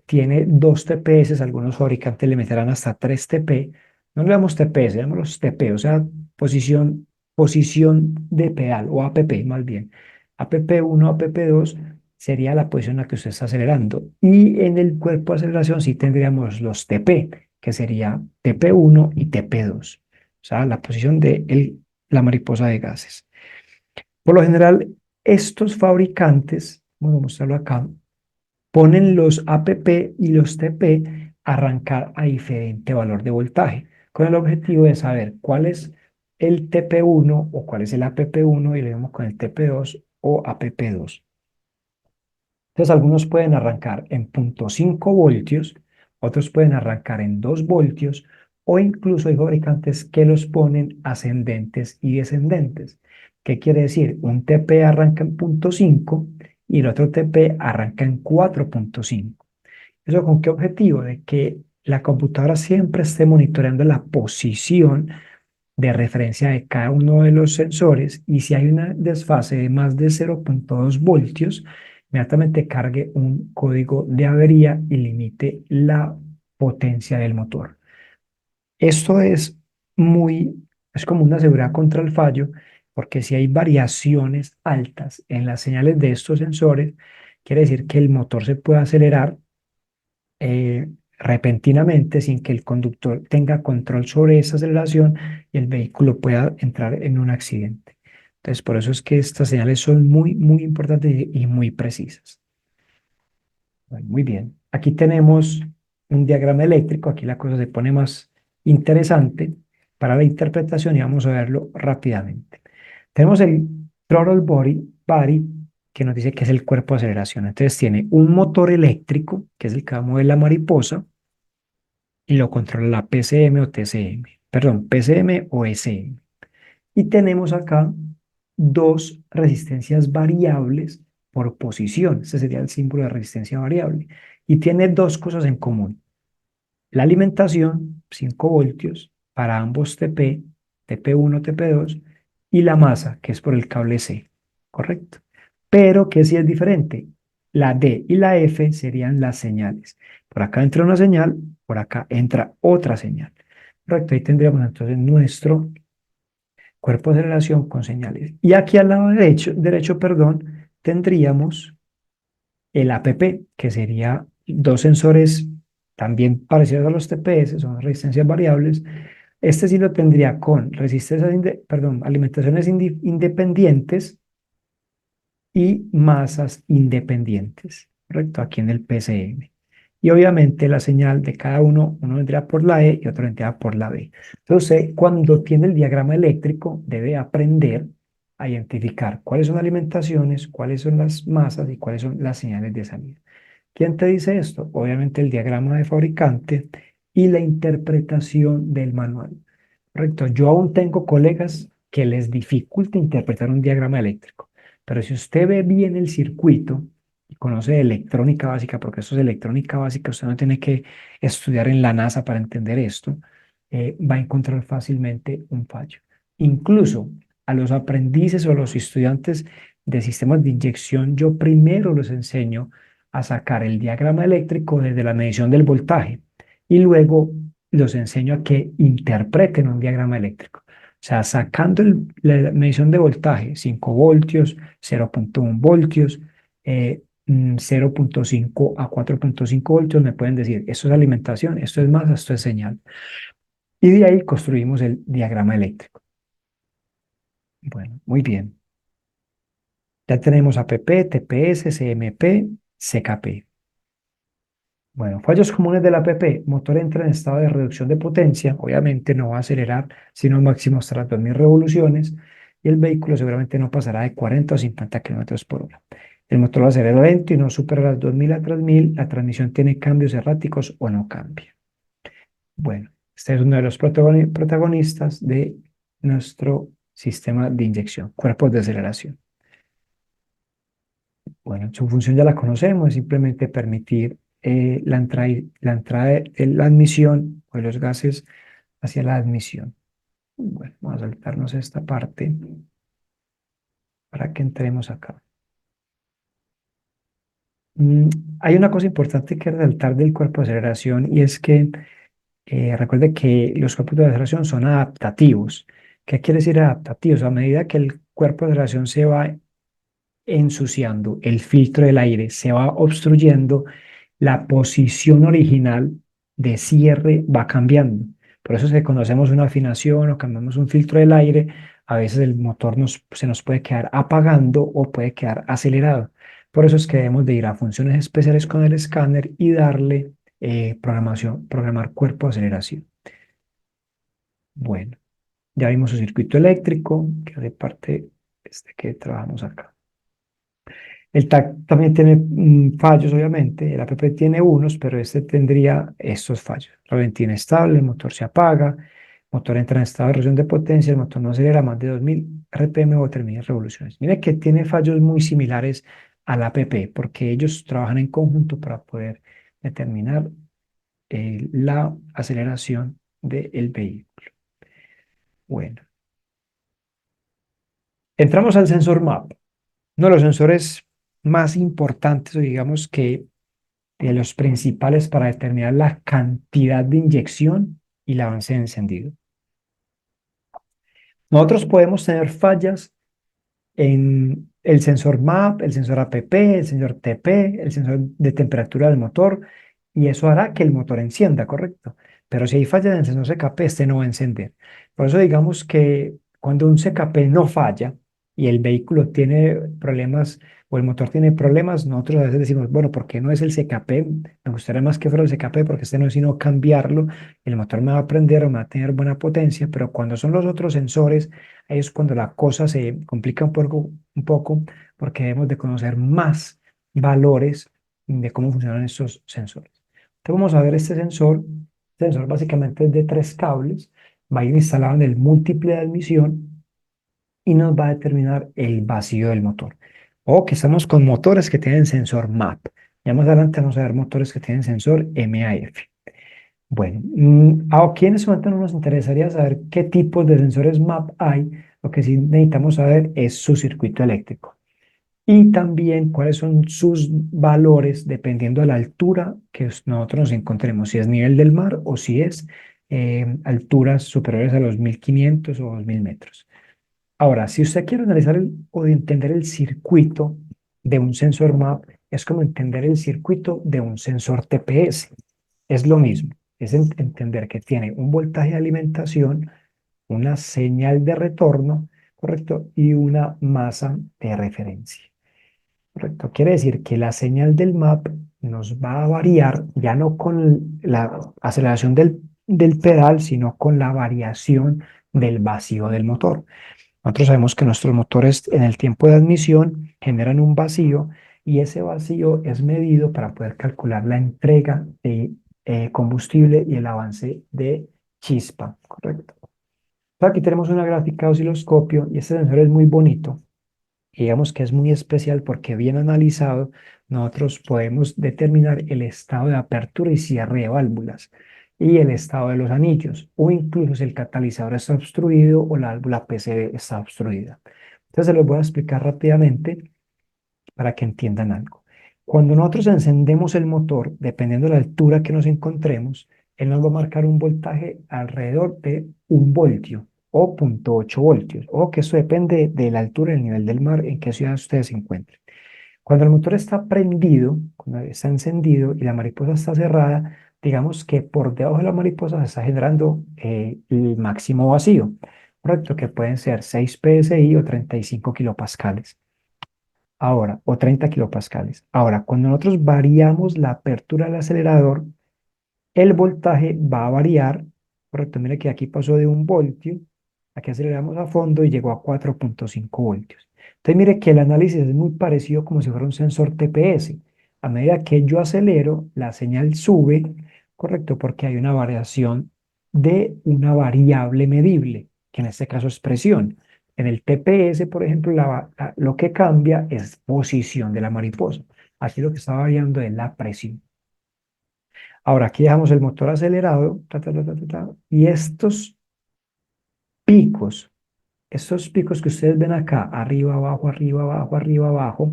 tiene 2 TPS, algunos fabricantes le meterán hasta 3 TP. No le damos TPS, le los TP, o sea, posición de pedal, o APP más bien. APP1, APP2 sería la posición en la que usted está acelerando. Y en el cuerpo de aceleración sí tendríamos los TP, que sería TP1 y TP2. O sea, la posición de la mariposa de gases. Por lo general, estos fabricantes, vamos a mostrarlo acá, ponen los APP y los TP a arrancar a diferente valor de voltaje, con el objetivo de saber cuál es el TP1 o cuál es el APP1 y le damos con el TP2 o APP2. Entonces, algunos pueden arrancar en 0,5 voltios, otros pueden arrancar en 2 voltios, o incluso hay fabricantes que los ponen ascendentes y descendentes. ¿Qué quiere decir? Un TP arranca en 0,5 y el otro TP arranca en 4,5. ¿Eso con qué objetivo? De que la computadora siempre esté monitoreando la posición de referencia de cada uno de los sensores, y si hay una desfase de más de 0,2 voltios, inmediatamente cargue un código de avería y limite la potencia del motor. Esto es como una seguridad contra el fallo, porque si hay variaciones altas en las señales de estos sensores, quiere decir que el motor se puede acelerar eh, repentinamente sin que el conductor tenga control sobre esa aceleración y el vehículo pueda entrar en un accidente. Entonces, por eso es que estas señales son muy, muy importantes y muy precisas. Bueno, muy bien. Aquí tenemos un diagrama eléctrico. Aquí la cosa se pone más interesante para la interpretación y vamos a verlo rápidamente. Tenemos el throttle body, que nos dice que es el cuerpo de aceleración. Entonces tiene un motor eléctrico, que es el que va a mover la mariposa, y lo controla la PCM o TCM. Perdón, PCM o SM. Y tenemos acá dos resistencias variables por posición. Este sería el símbolo de resistencia variable. Y tiene dos cosas en común. La alimentación, 5 voltios para ambos TP, TP1, TP2, y la masa, que es por el cable C. ¿Correcto? Pero que sí es diferente. La D y la F serían las señales. Por acá entra una señal, por acá entra otra señal. Correcto, ahí tendríamos entonces nuestro cuerpo de relación con señales. Y aquí al lado derecho, perdón, tendríamos el APP, que sería dos sensores también parecidos a los TPS, son resistencias variables. Este sí lo tendría con resistencias, perdón, alimentaciones independientes y masas independientes, ¿correcto? Aquí en el PCM. Y obviamente la señal de cada uno vendría por la E y otro vendría por la B. Entonces, cuando tiene el diagrama eléctrico, debe aprender a identificar cuáles son las alimentaciones, cuáles son las masas y cuáles son las señales de salida. ¿Quién te dice esto? Obviamente el diagrama de fabricante y la interpretación del manual. Correcto. Yo aún tengo colegas que les dificulta interpretar un diagrama eléctrico, pero si usted ve bien el circuito y conoce de electrónica básica, porque esto es electrónica básica, usted no tiene que estudiar en la NASA para entender esto, va a encontrar fácilmente un fallo. Incluso a los aprendices o a los estudiantes de sistemas de inyección, yo primero los enseño a sacar el diagrama eléctrico desde la medición del voltaje y luego los enseño a que interpreten un diagrama eléctrico. O sea, sacando la medición de voltaje, 5 voltios, 0,1 voltios, 0,5 a 4,5 voltios, me pueden decir, esto es alimentación, esto es masa, esto es señal. Y de ahí construimos el diagrama eléctrico. Bueno, muy bien. Ya tenemos APP, TPS, CMP, CKP. Bueno, fallos comunes del APP. Motor entra en estado de reducción de potencia. Obviamente no va a acelerar, sino máximo hasta las 2000 revoluciones. Y el vehículo seguramente no pasará de 40 o 50 kilómetros por hora. El motor va a ser lento y no supera las 2000 a 3000. La transmisión tiene cambios erráticos o no cambia. Bueno, este es uno de los protagonistas de nuestro sistema de inyección, cuerpos de aceleración. Bueno, su función ya la conocemos, es simplemente permitir la entrada de la admisión o de los gases hacia la admisión. Bueno, vamos a saltarnos esta parte para que entremos acá. Mm, Hay una cosa importante que resaltar del cuerpo de aceleración y es que recuerde que los cuerpos de aceleración son adaptativos. ¿Qué quiere decir adaptativos? A medida que el cuerpo de aceleración se va ensuciando, el filtro del aire se va obstruyendo, la posición original de cierre va cambiando. Por eso es que cuando hacemos una afinación o cambiamos un filtro del aire, a veces el motor se nos puede quedar apagando o puede quedar acelerado. Por eso es que debemos de ir a funciones especiales con el escáner y darle programar cuerpo de aceleración. Bueno, ya vimos su circuito eléctrico, que hace parte este que trabajamos acá. El TAC también tiene fallos, obviamente. El APP tiene unos, pero este tendría estos fallos. Ralentí inestable, el motor se apaga, el motor entra en estado de reducción de potencia, el motor no acelera más de 2000 RPM o 3000 revoluciones. Mire que tiene fallos muy similares al APP, porque ellos trabajan en conjunto para poder determinar la aceleración del vehículo. Bueno, entramos al sensor MAP. No, los sensores más importantes, o digamos que de los principales para determinar la cantidad de inyección y el avance de encendido. Nosotros podemos tener fallas en el sensor MAP, el sensor APP, el sensor TP, el sensor de temperatura del motor, y eso hará que el motor encienda, ¿correcto? Pero si hay fallas en el sensor CKP, este no va a encender. Por eso digamos que cuando un CKP no falla y el vehículo tiene problemas o el motor tiene problemas, nosotros a veces decimos, bueno, ¿por qué no es el CKP? Me gustaría más que fuera el CKP porque este no es sino cambiarlo, el motor me va a prender o me va a tener buena potencia, pero cuando son los otros sensores, ahí es cuando la cosa se complica un poco porque debemos de conocer más valores de cómo funcionan estos sensores. Entonces vamos a ver este sensor. El sensor básicamente es de tres cables, va a ir instalado en el múltiple de admisión y nos va a determinar el vacío del motor. O que estamos con motores que tienen sensor MAP. Ya más adelante vamos a ver motores que tienen sensor MAF. Bueno, aquí en este momento no nos interesaría saber qué tipos de sensores MAP hay. Lo que sí necesitamos saber es su circuito eléctrico y también cuáles son sus valores dependiendo de la altura que nosotros nos encontremos, si es nivel del mar o si es alturas superiores a los 1500 o 2000 metros. Ahora, si usted quiere analizar o entender el circuito de un sensor MAP, es como entender el circuito de un sensor TPS. Es lo mismo, es entender que tiene un voltaje de alimentación, una señal de retorno, ¿correcto? Y una masa de referencia. Correcto. Quiere decir que la señal del MAP nos va a variar ya no con la aceleración del pedal, sino con la variación del vacío del motor. Nosotros sabemos que nuestros motores en el tiempo de admisión generan un vacío y ese vacío es medido para poder calcular la entrega de combustible y el avance de chispa. Correcto. Aquí tenemos una gráfica de osciloscopio y este sensor es muy bonito. Y digamos que es muy especial porque bien analizado, nosotros podemos determinar el estado de apertura y cierre de válvulas y el estado de los anillos, o incluso si el catalizador está obstruido o la válvula PCB está obstruida. Entonces se los voy a explicar rápidamente para que entiendan algo. Cuando nosotros encendemos el motor, dependiendo de la altura que nos encontremos, él nos va a marcar un voltaje alrededor de 1 voltio o 0,8 voltios, o que eso depende de la altura y el nivel del mar en qué ciudad ustedes se encuentren. Cuando el motor está prendido, cuando está encendido y la mariposa está cerrada, digamos que por debajo de la mariposa se está generando el máximo vacío, ¿correcto? Que pueden ser 6 PSI o 35 kilopascales. Ahora, o 30 kilopascales. Ahora, cuando nosotros variamos la apertura del acelerador, el voltaje va a variar, correcto, mire que aquí pasó de 1 voltio, aquí aceleramos a fondo y llegó a 4,5 voltios. Entonces mire que el análisis es muy parecido como si fuera un sensor TPS. A medida que yo acelero, la señal sube, correcto, porque hay una variación de una variable medible, que en este caso es presión. En el TPS, por ejemplo, lo que cambia es posición de la mariposa. Aquí lo que está variando es la presión. Ahora aquí dejamos el motor acelerado, y picos, estos picos que ustedes ven acá, arriba, abajo, arriba, abajo, arriba, abajo,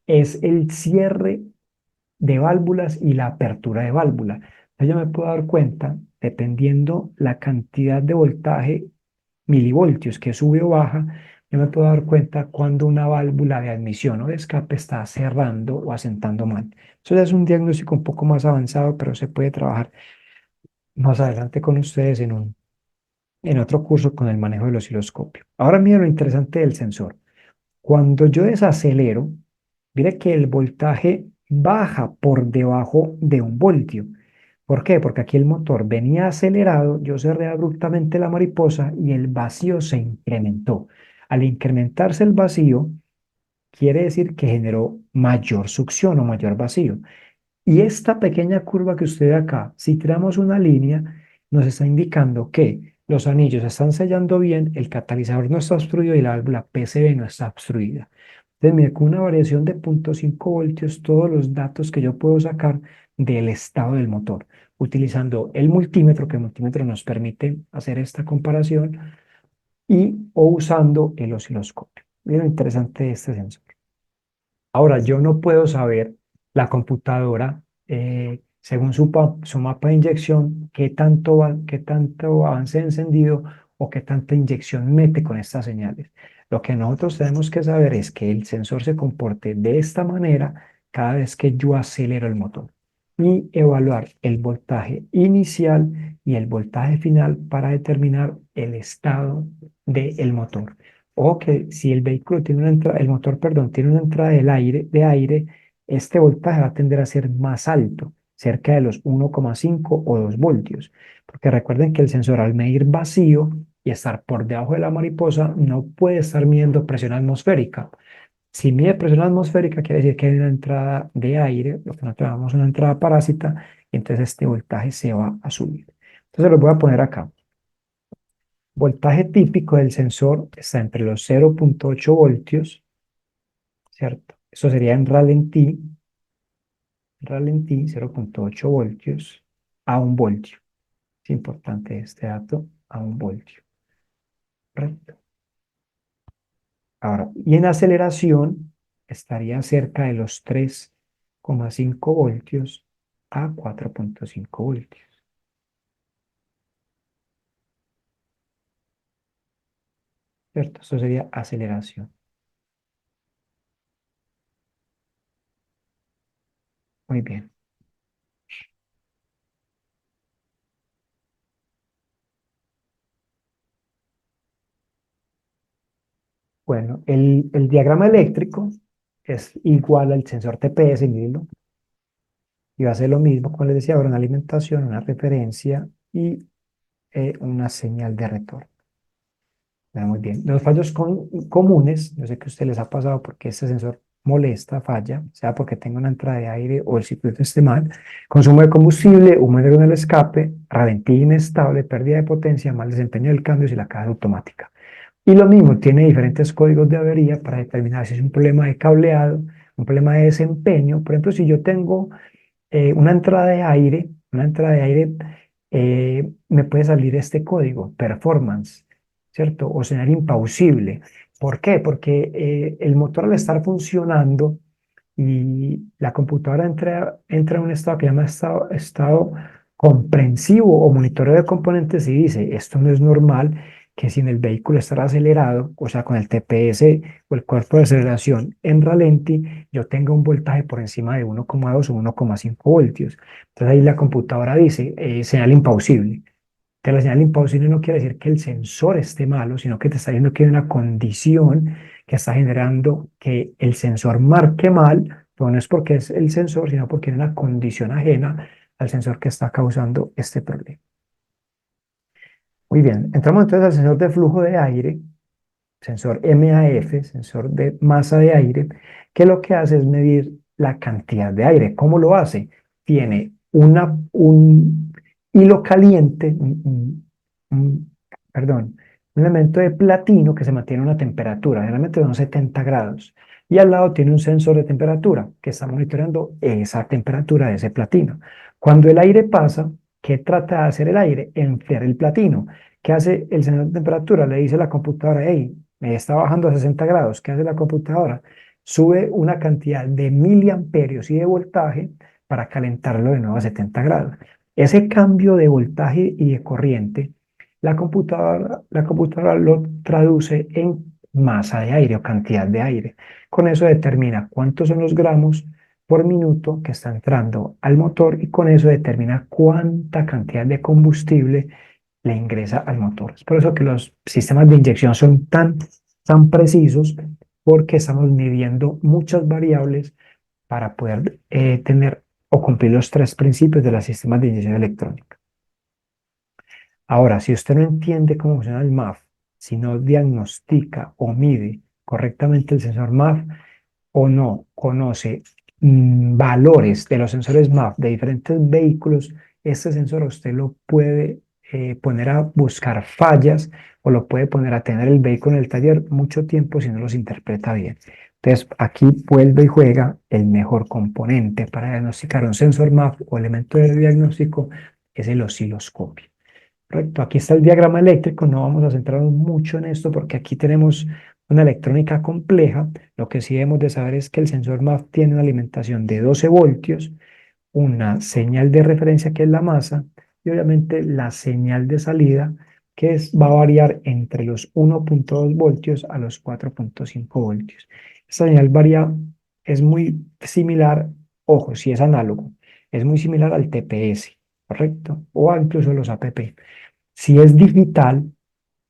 es el cierre de válvulas y la apertura de válvula. Entonces yo me puedo dar cuenta, dependiendo la cantidad de voltaje, milivoltios que sube o baja, yo me puedo dar cuenta cuando una válvula de admisión o de escape está cerrando o asentando mal. Eso ya es un diagnóstico un poco más avanzado, pero se puede trabajar más adelante con ustedes en otro curso con el manejo del osciloscopio. Ahora mira lo interesante del sensor. Cuando yo desacelero, mire que el voltaje baja por debajo de 1 voltio. ¿Por qué? Porque aquí el motor venía acelerado, yo cerré abruptamente la mariposa y el vacío se incrementó. Al incrementarse el vacío, quiere decir que generó mayor succión o mayor vacío. Y esta pequeña curva que usted ve acá, si tiramos una línea, nos está indicando que los anillos están sellando bien, el catalizador no está obstruido y la válvula PCB no está obstruida. Entonces, mire, con una variación de 0,5 voltios, todos los datos que yo puedo sacar del estado del motor, utilizando el multímetro, que el multímetro nos permite hacer esta comparación, y o usando el osciloscopio. Miren lo interesante de este sensor. Ahora, yo no puedo saber la computadora, según su mapa de inyección, qué tanto avance de encendido o qué tanta inyección mete con estas señales. Lo que nosotros tenemos que saber es que el sensor se comporte de esta manera cada vez que yo acelero el motor y evaluar el voltaje inicial y el voltaje final para determinar el estado del motor. O que si el vehículo tiene una entrada, el motor, perdón, tiene una entrada de aire, este voltaje va a tender a ser más alto, cerca de los 1,5 o 2 voltios. Porque recuerden que el sensor al medir vacío y estar por debajo de la mariposa no puede estar midiendo presión atmosférica. Si mide presión atmosférica, quiere decir que hay una entrada de aire, lo que nosotros llamamos una entrada parásita, y entonces este voltaje se va a subir. Entonces lo voy a poner acá. Voltaje típico del sensor está entre los 0,8 voltios, ¿cierto? Eso sería en ralentí 0,8 voltios a 1 voltio. Es importante este dato, a 1 voltio. Correcto. Ahora, y en aceleración estaría cerca de los 3,5 voltios a 4,5 voltios. ¿Cierto? Eso sería aceleración. Muy bien. Bueno, el diagrama eléctrico es igual al sensor TPS, mírenlo, y va a ser lo mismo, como les decía ahora, una alimentación, una referencia y una señal de retorno. Muy bien. Los fallos comunes, yo sé que a usted les ha pasado porque este sensor molesta, falla, sea porque tenga una entrada de aire o el circuito esté mal, consumo de combustible, humo negro en el escape, ralentí inestable, pérdida de potencia, mal desempeño del cambio y la caja automática. Y lo mismo, tiene diferentes códigos de avería para determinar si es un problema de cableado, un problema de desempeño. Por ejemplo, si yo tengo una entrada de aire, me puede salir este código, performance, ¿cierto? O señal impausible. ¿Por qué? Porque el motor al estar funcionando y la computadora entra en un estado que se llama estado comprensivo o monitoreo de componentes y dice, esto no es normal, que si en el vehículo estará acelerado, o sea, con el TPS o el cuerpo de aceleración en ralentí, yo tenga un voltaje por encima de 1,2 o 1,5 voltios. Entonces ahí la computadora dice, señal impausible. Que la señal impausible no quiere decir que el sensor esté malo, sino que te está diciendo que hay una condición que está generando que el sensor marque mal, pero no es porque es el sensor, sino porque hay una condición ajena al sensor que está causando este problema. Muy bien, entramos entonces al sensor de flujo de aire, sensor MAF, sensor de masa de aire, que lo que hace es medir la cantidad de aire. ¿Cómo lo hace? Tiene un hilo caliente, perdón, un elemento de platino que se mantiene a una temperatura, generalmente de unos 70 grados, y al lado tiene un sensor de temperatura que está monitoreando esa temperatura de ese platino. Cuando el aire pasa, ¿qué trata de hacer el aire? Enfriar el platino. ¿Qué hace el sensor de temperatura? Le dice a la computadora, hey, me está bajando a 60 grados. ¿Qué hace la computadora? Sube una cantidad de miliamperios y de voltaje para calentarlo de nuevo a 70 grados. Ese cambio de voltaje y de corriente, la computadora lo traduce en masa de aire o cantidad de aire. Con eso determina cuántos son los gramos por minuto que está entrando al motor y con eso determina cuánta cantidad de combustible le ingresa al motor. Es por eso que los sistemas de inyección son tan precisos porque estamos midiendo muchas variables para poder tener o cumplir los tres principios de los sistemas de inyección electrónica. Ahora, si usted no entiende cómo funciona el MAF, si no diagnostica o mide correctamente el sensor MAF o no conoce valores de los sensores MAF de diferentes vehículos, este sensor usted lo puede poner a buscar fallas o lo puede poner a tener el vehículo en el taller mucho tiempo si no los interpreta bien. Entonces, aquí vuelve y juega el mejor componente para diagnosticar un sensor MAF o elemento de diagnóstico, es el osciloscopio. Correcto, aquí está el diagrama eléctrico, no vamos a centrarnos mucho en esto porque aquí tenemos una electrónica compleja, lo que sí debemos de saber es que el sensor MAF tiene una alimentación de 12 voltios, una señal de referencia que es la masa y obviamente la señal de salida va a variar entre los 1,2 voltios a los 4,5 voltios. Esta señal varía, es muy similar, ojo, si es análogo, es muy similar al TPS, ¿correcto? O incluso los APP. Si es digital,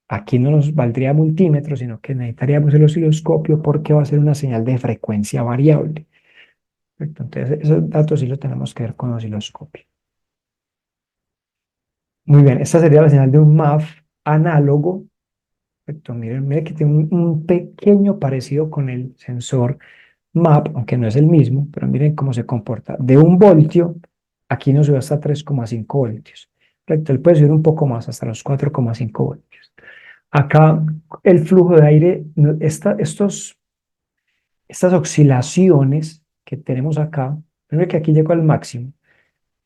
aquí no nos valdría multímetro, sino que necesitaríamos el osciloscopio porque va a ser una señal de frecuencia variable. Perfecto. Entonces, esos datos sí los tenemos que ver con osciloscopio. Muy bien, esta sería la señal de un MAF análogo. Perfecto. Miren, miren que tiene un pequeño parecido con el sensor MAP, aunque no es el mismo, pero miren cómo se comporta. De 1 voltio, aquí nos sube hasta 3,5 voltios. Perfecto, él puede subir un poco más, hasta los 4,5 voltios. Acá el flujo de aire, estas oscilaciones que tenemos acá, primero que aquí llegó al máximo.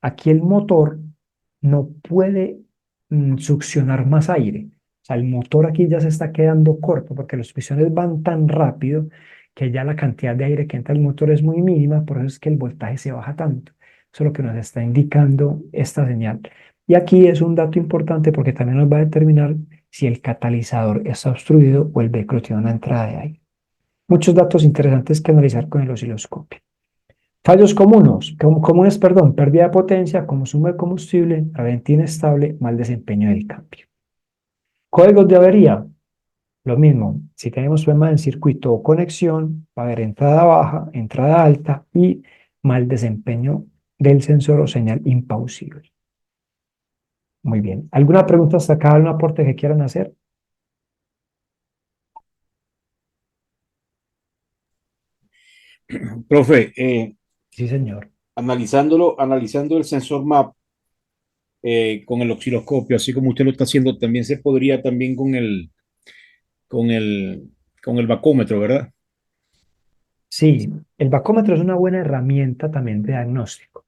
Aquí el motor no puede succionar más aire. O sea, el motor aquí ya se está quedando corto porque los pistones van tan rápido que ya la cantidad de aire que entra al motor es muy mínima, por eso es que el voltaje se baja tanto. Eso es lo que nos está indicando esta señal. Y aquí es un dato importante porque también nos va a determinar si el catalizador está obstruido o el vehículo tiene una entrada de aire. Muchos datos interesantes que analizar con el osciloscopio. Fallos comunes, perdón, pérdida de potencia, consumo de combustible, ralentí inestable, mal desempeño del cambio. Códigos de avería, lo mismo. Si tenemos problema en circuito o conexión, va a haber entrada baja, entrada alta y mal desempeño del sensor o señal impausible. Muy bien. ¿Alguna pregunta hasta acá, algún aporte que quieran hacer? Profe, Sí, señor. analizando el sensor MAP con el osciloscopio, así como usted lo está haciendo, también se podría también con el, con el bacómetro, ¿verdad? Sí, el bacómetro es una buena herramienta también de diagnóstico.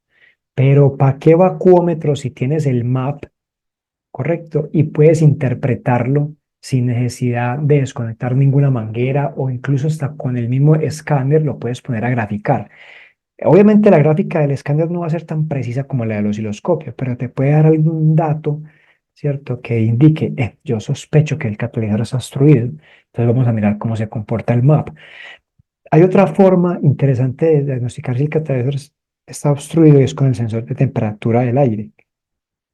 Pero ¿para qué bacómetro si tienes el MAP? Correcto, y puedes interpretarlo sin necesidad de desconectar ninguna manguera o incluso hasta con el mismo escáner lo puedes poner a graficar. Obviamente la gráfica del escáner no va a ser tan precisa como la del osciloscopio, pero te puede dar algún dato, ¿cierto? Que indique, yo sospecho que el catalizador está obstruido. Entonces vamos a mirar cómo se comporta el MAP. Hay otra forma interesante de diagnosticar si el catalizador está obstruido y es con el sensor de temperatura del aire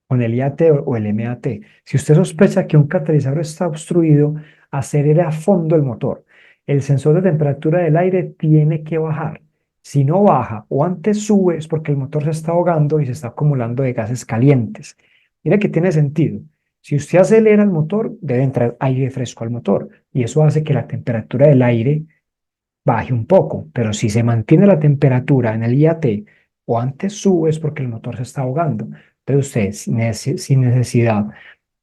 con el IAT o el MAT. Si usted sospecha que un catalizador está obstruido, acelere a fondo el motor. El sensor de temperatura del aire tiene que bajar. Si no baja o antes sube es porque el motor se está ahogando y se está acumulando de gases calientes. Mira que tiene sentido. Si usted acelera el motor, debe entrar aire fresco al motor y eso hace que la temperatura del aire baje un poco, pero si se mantiene la temperatura en el IAT o antes sube es porque el motor se está ahogando. Entonces usted sin necesidad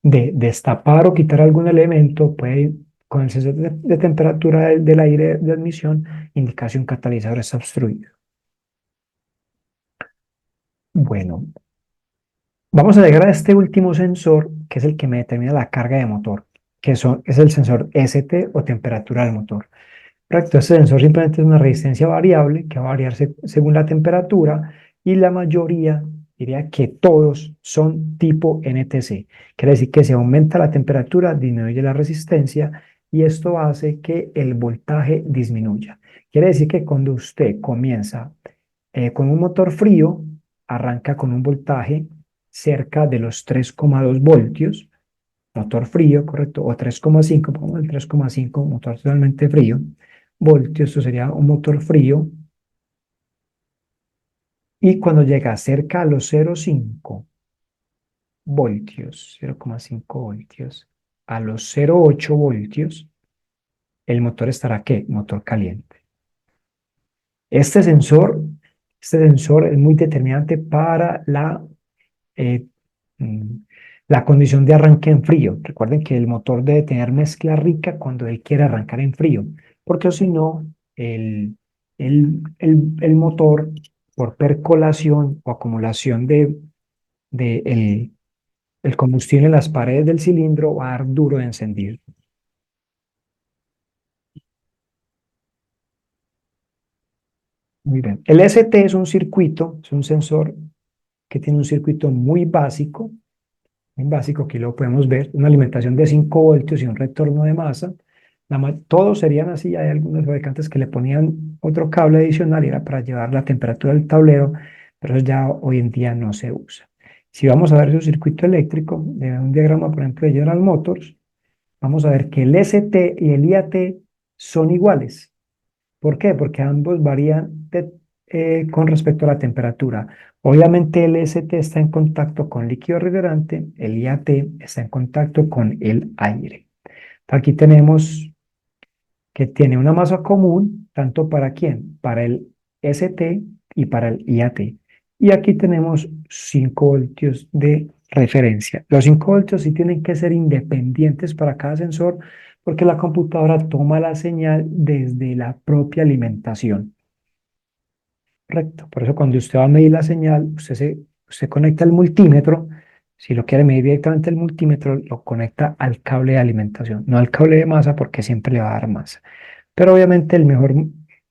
de destapar o quitar algún elemento puede con el sensor de temperatura del aire de admisión indicar si un catalizador está obstruido. Bueno, vamos a llegar a este último sensor que es el que me determina la carga de motor, es el sensor ST o temperatura del motor. Correcto, este sensor simplemente es una resistencia variable que va a variar según la temperatura y la mayoría, diría que todos son tipo NTC. Quiere decir que si aumenta la temperatura, disminuye la resistencia y esto hace que el voltaje disminuya. Quiere decir que cuando usted comienza con un motor frío, arranca con un voltaje cerca de los 3,2 voltios, motor frío, correcto, o 3,5, pongamos el 3,5, motor totalmente frío, voltios, esto sería un motor frío, y cuando llega cerca a los 0,5 voltios, 0,5 voltios, a los 0,8 voltios, el motor estará ¿qué? Motor caliente. Este sensor, este sensor es muy determinante para eh, mm, la condición de arranque en frío. Recuerden que el motor debe tener mezcla rica cuando él quiere arrancar en frío, porque si no, el motor, por percolación o acumulación de el combustible en las paredes del cilindro, va a dar duro de encendido. Muy bien. El ST es un circuito, es un sensor que tiene un circuito muy básico, que lo podemos ver, una alimentación de 5 voltios y un retorno de masa. Todos serían así, hay algunos fabricantes que le ponían otro cable adicional y era para llevar la temperatura del tablero, pero eso ya hoy en día no se usa. Si vamos a ver su circuito eléctrico, de un diagrama, por ejemplo, de General Motors, vamos a ver que el ST y el IAT son iguales. ¿Por qué? Porque ambos varían con respecto a la temperatura. Obviamente el ST está en contacto con líquido refrigerante, el IAT está en contacto con el aire. Aquí tenemos que tiene una masa común, tanto para quién, para el ST y para el IAT. Y aquí tenemos 5 voltios de referencia. Los 5 voltios sí tienen que ser independientes para cada sensor porque la computadora toma la señal desde la propia alimentación. Correcto. Por eso cuando usted va a medir la señal, usted conecta el multímetro. Si lo quiere medir directamente el multímetro, lo conecta al cable de alimentación, no al cable de masa porque siempre le va a dar masa. Pero obviamente el mejor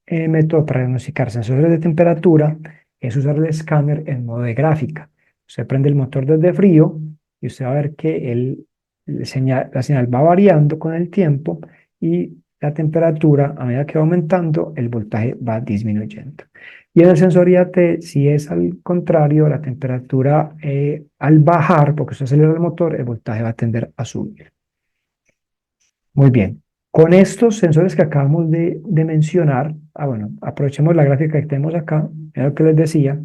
método para diagnosticar sensores de temperatura es usar el escáner en modo de gráfica. Usted prende el motor desde frío y usted va a ver que la señal va variando con el tiempo y la temperatura, a medida que va aumentando, el voltaje va disminuyendo. Y en el sensor IAT, si es al contrario, la temperatura al bajar, porque usted acelera el motor, el voltaje va a tender a subir. Muy bien. Con estos sensores que acabamos de mencionar, bueno, aprovechemos la gráfica que tenemos acá, es lo que les decía,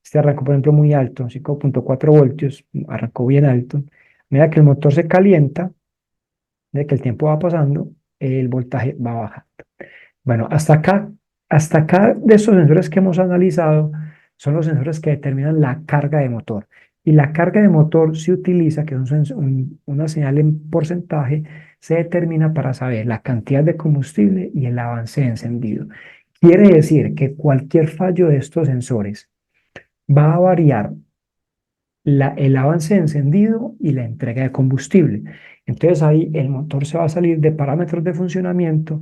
este arrancó, por ejemplo, muy alto, 5,4 voltios, arrancó bien alto. A medida que el motor se calienta, de que el tiempo va pasando, el voltaje va bajando. Bueno, hasta acá de estos sensores que hemos analizado, son los sensores que determinan la carga de motor. Y la carga de motor se utiliza, que es una señal en porcentaje, se determina para saber la cantidad de combustible y el avance de encendido. Quiere decir que cualquier fallo de estos sensores va a variar el avance de encendido y la entrega de combustible. Entonces ahí el motor se va a salir de parámetros de funcionamiento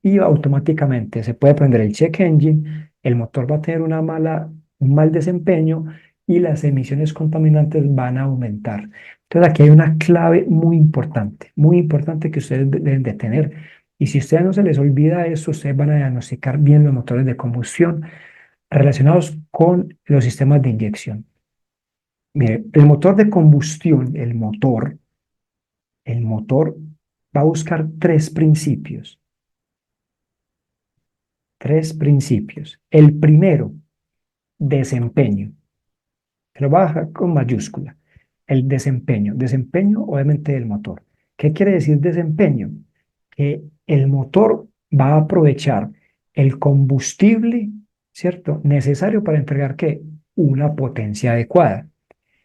y automáticamente se puede prender el check engine, el motor va a tener un mal desempeño y las emisiones contaminantes van a aumentar. Entonces aquí hay una clave muy importante que ustedes deben de tener. Y si a ustedes no se les olvida eso, ustedes van a diagnosticar bien los motores de combustión relacionados con los sistemas de inyección. Mire, el motor de combustión, el motor va a buscar tres principios. Tres principios. El primero, desempeño. Lo va a dejar con mayúscula. El desempeño. Desempeño, obviamente, del motor. ¿Qué quiere decir desempeño? Que el motor va a aprovechar el combustible, ¿cierto? Necesario para entregar, ¿qué? Una potencia adecuada.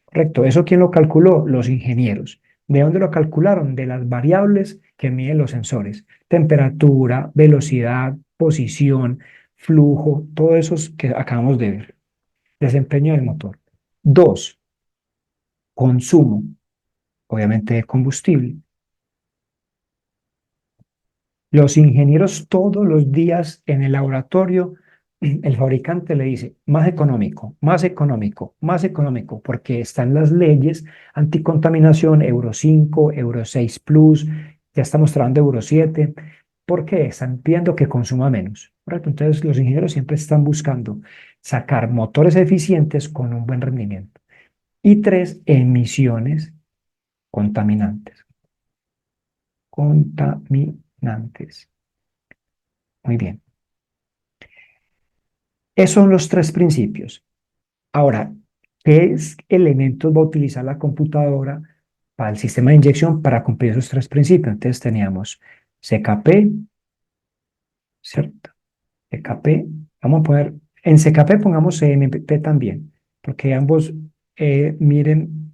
Correcto. ¿Eso quién lo calculó? Los ingenieros. ¿De dónde lo calcularon? De las variables que miden los sensores. Temperatura, velocidad, posición, flujo, todo eso que acabamos de ver. Desempeño del motor. Dos, consumo, obviamente de combustible. Los ingenieros todos los días en el laboratorio, el fabricante le dice más económico, más económico, más económico, porque están las leyes anticontaminación Euro 5, Euro 6 Plus, ya estamos trabajando Euro 7, porque están pidiendo que consuma menos. ¿Correcto? Entonces los ingenieros siempre están buscando sacar motores eficientes con un buen rendimiento. Y tres, emisiones contaminantes. Contaminantes. Muy bien. Esos son los tres principios. Ahora, ¿qué elementos va a utilizar la computadora para el sistema de inyección para cumplir esos tres principios? Entonces teníamos CKP, ¿cierto? CKP, vamos a poner, en CKP pongamos CMP también, porque ambos miden,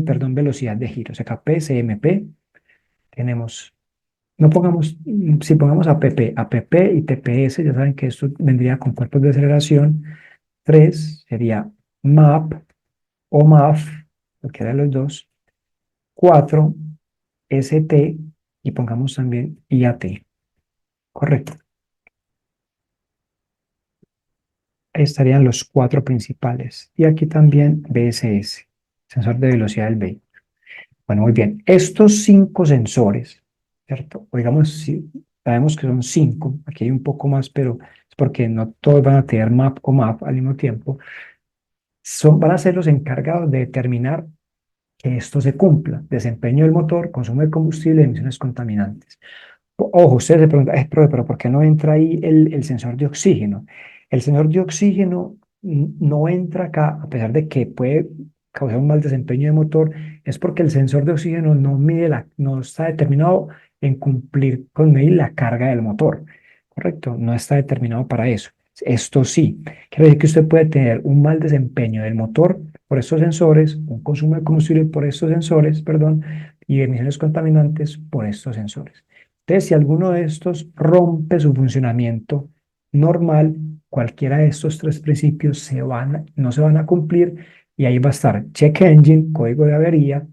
perdón, velocidad de giro. CKP, CMP, tenemos, no pongamos, si pongamos APP y TPS, ya saben que esto vendría con cuerpos de aceleración. Tres sería MAP o MAF, cualquiera de los dos. Cuatro, ST y pongamos también IAT. Correcto. Ahí estarían los cuatro principales. Y aquí también BSS, sensor de velocidad del vehículo. Bueno, muy bien. Estos cinco sensores, ¿cierto? O digamos, si sabemos que son cinco, aquí hay un poco más, pero es porque no todos van a tener MAP o MAP al mismo tiempo. Van a ser los encargados de determinar que esto se cumpla. Desempeño del motor, consumo de combustible, emisiones contaminantes. Ojo, ustedes se preguntan, profe, pero ¿por qué no entra ahí el sensor de oxígeno? El sensor de oxígeno no entra acá, a pesar de que puede causar un mal desempeño de motor, es porque el sensor de oxígeno no está determinado en cumplir con medir la carga del motor, ¿correcto? No está determinado para eso. Esto sí, quiere decir que usted puede tener un mal desempeño del motor por estos sensores, un consumo de combustible por estos sensores, perdón, y emisiones contaminantes por estos sensores. Entonces, si alguno de estos rompe su funcionamiento normal, cualquiera de estos tres principios no se van a cumplir y ahí va a estar check engine, código de avería,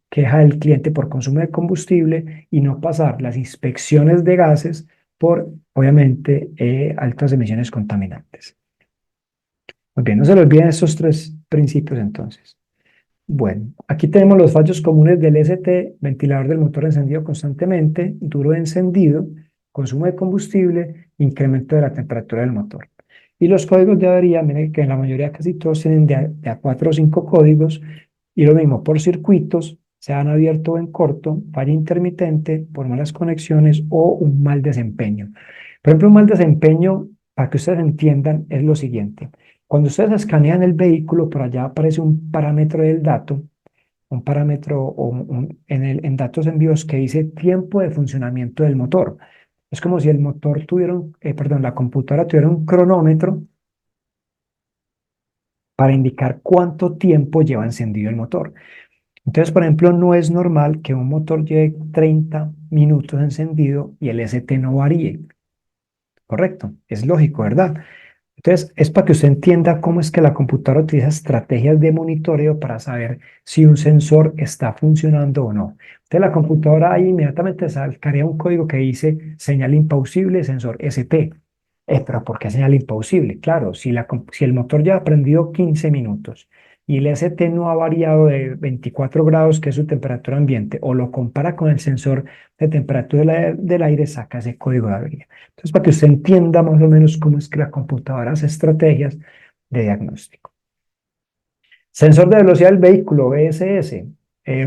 queja del cliente por consumo de combustible y no pasar las inspecciones de gases por, obviamente, altas emisiones contaminantes. Muy bien, no se le olviden estos tres principios entonces. Bueno, aquí tenemos los fallos comunes del ST, ventilador del motor encendido constantemente, duro de encendido, consumo de combustible, incremento de la temperatura del motor. Y los códigos de avería, miren que en la mayoría casi todos tienen de a 4 o 5 códigos, y lo mismo por circuitos, sean abierto o en corto, falla intermitente, por malas conexiones o un mal desempeño. Por ejemplo, un mal desempeño, para que ustedes entiendan, es lo siguiente. Cuando ustedes escanean el vehículo, por allá aparece un parámetro del dato, un parámetro en datos envíos que dice tiempo de funcionamiento del motor. Es como si el motor tuviera, la computadora tuviera un cronómetro para indicar cuánto tiempo lleva encendido el motor. Entonces, por ejemplo, no es normal que un motor lleve 30 minutos encendido y el ST no varíe. Correcto, es lógico, ¿verdad? Entonces, es para que usted entienda cómo es que la computadora utiliza estrategias de monitoreo para saber si un sensor está funcionando o no. Entonces, la computadora ahí inmediatamente sacaría un código que dice señal impausible, sensor ST. Pero ¿por qué señal impausible? Claro, si el motor ya ha prendido 15 minutos y el ST no ha variado de 24 grados, que es su temperatura ambiente, o lo compara con el sensor de temperatura del aire, saca ese código de avería. Entonces, para que usted entienda más o menos cómo es que la computadora hace estrategias de diagnóstico. Sensor de velocidad del vehículo, VSS.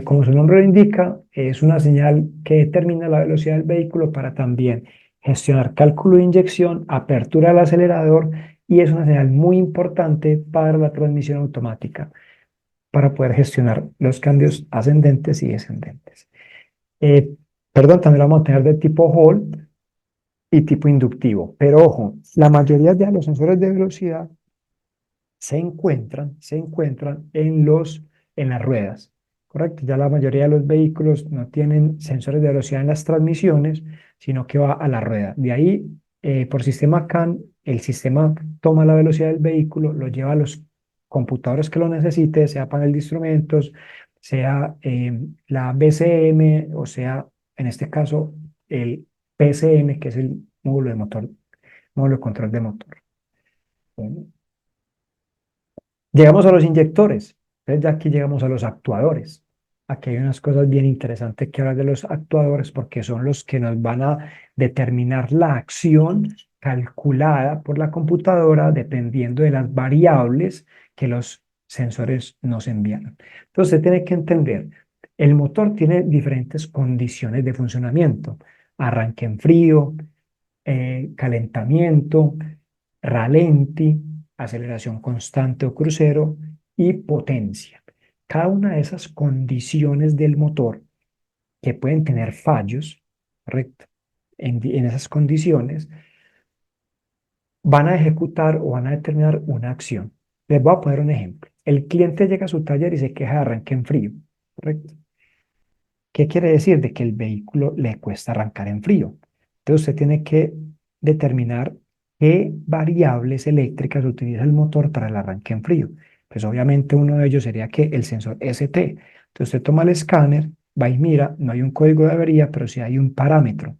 Como su nombre lo indica, es una señal que determina la velocidad del vehículo para también gestionar cálculo de inyección, apertura del acelerador y es una señal muy importante para la transmisión automática, para poder gestionar los cambios ascendentes y descendentes. Eh, Perdón, también lo vamos a tener de tipo Hall y tipo inductivo. Pero ojo, la mayoría de los sensores de velocidad se encuentran en las ruedas, ¿correcto? Ya la mayoría de los vehículos no tienen sensores de velocidad en las transmisiones, sino que va a la rueda. De ahí, por sistema CAN, el sistema toma la velocidad del vehículo, lo lleva a los computadores que lo necesite, sea panel de instrumentos, sea la BCM, o sea, en este caso, el PCM, que es el módulo de motor, módulo de control de motor. Bueno, llegamos a los inyectores, entonces ya aquí llegamos a los actuadores. Aquí hay unas cosas bien interesantes que hablar de los actuadores porque son los que nos van a determinar la acción calculada por la computadora dependiendo de las variables que los sensores nos envían. Entonces, usted tiene que entender, el motor tiene diferentes condiciones de funcionamiento. Arranque en frío, calentamiento, ralenti, aceleración constante o crucero y potencia. Cada una de esas condiciones del motor que pueden tener fallos, ¿correcto? En esas condiciones van a ejecutar o van a determinar una acción. Les voy a poner un ejemplo. El cliente llega a su taller y se queja de arranque en frío, ¿correcto? ¿Qué quiere decir? De que el vehículo le cuesta arrancar en frío. Entonces usted tiene que determinar qué variables eléctricas utiliza el motor para el arranque en frío. Pues obviamente uno de ellos sería que el sensor ST. Entonces usted toma el escáner, va y mira, no hay un código de avería, pero sí hay un parámetro.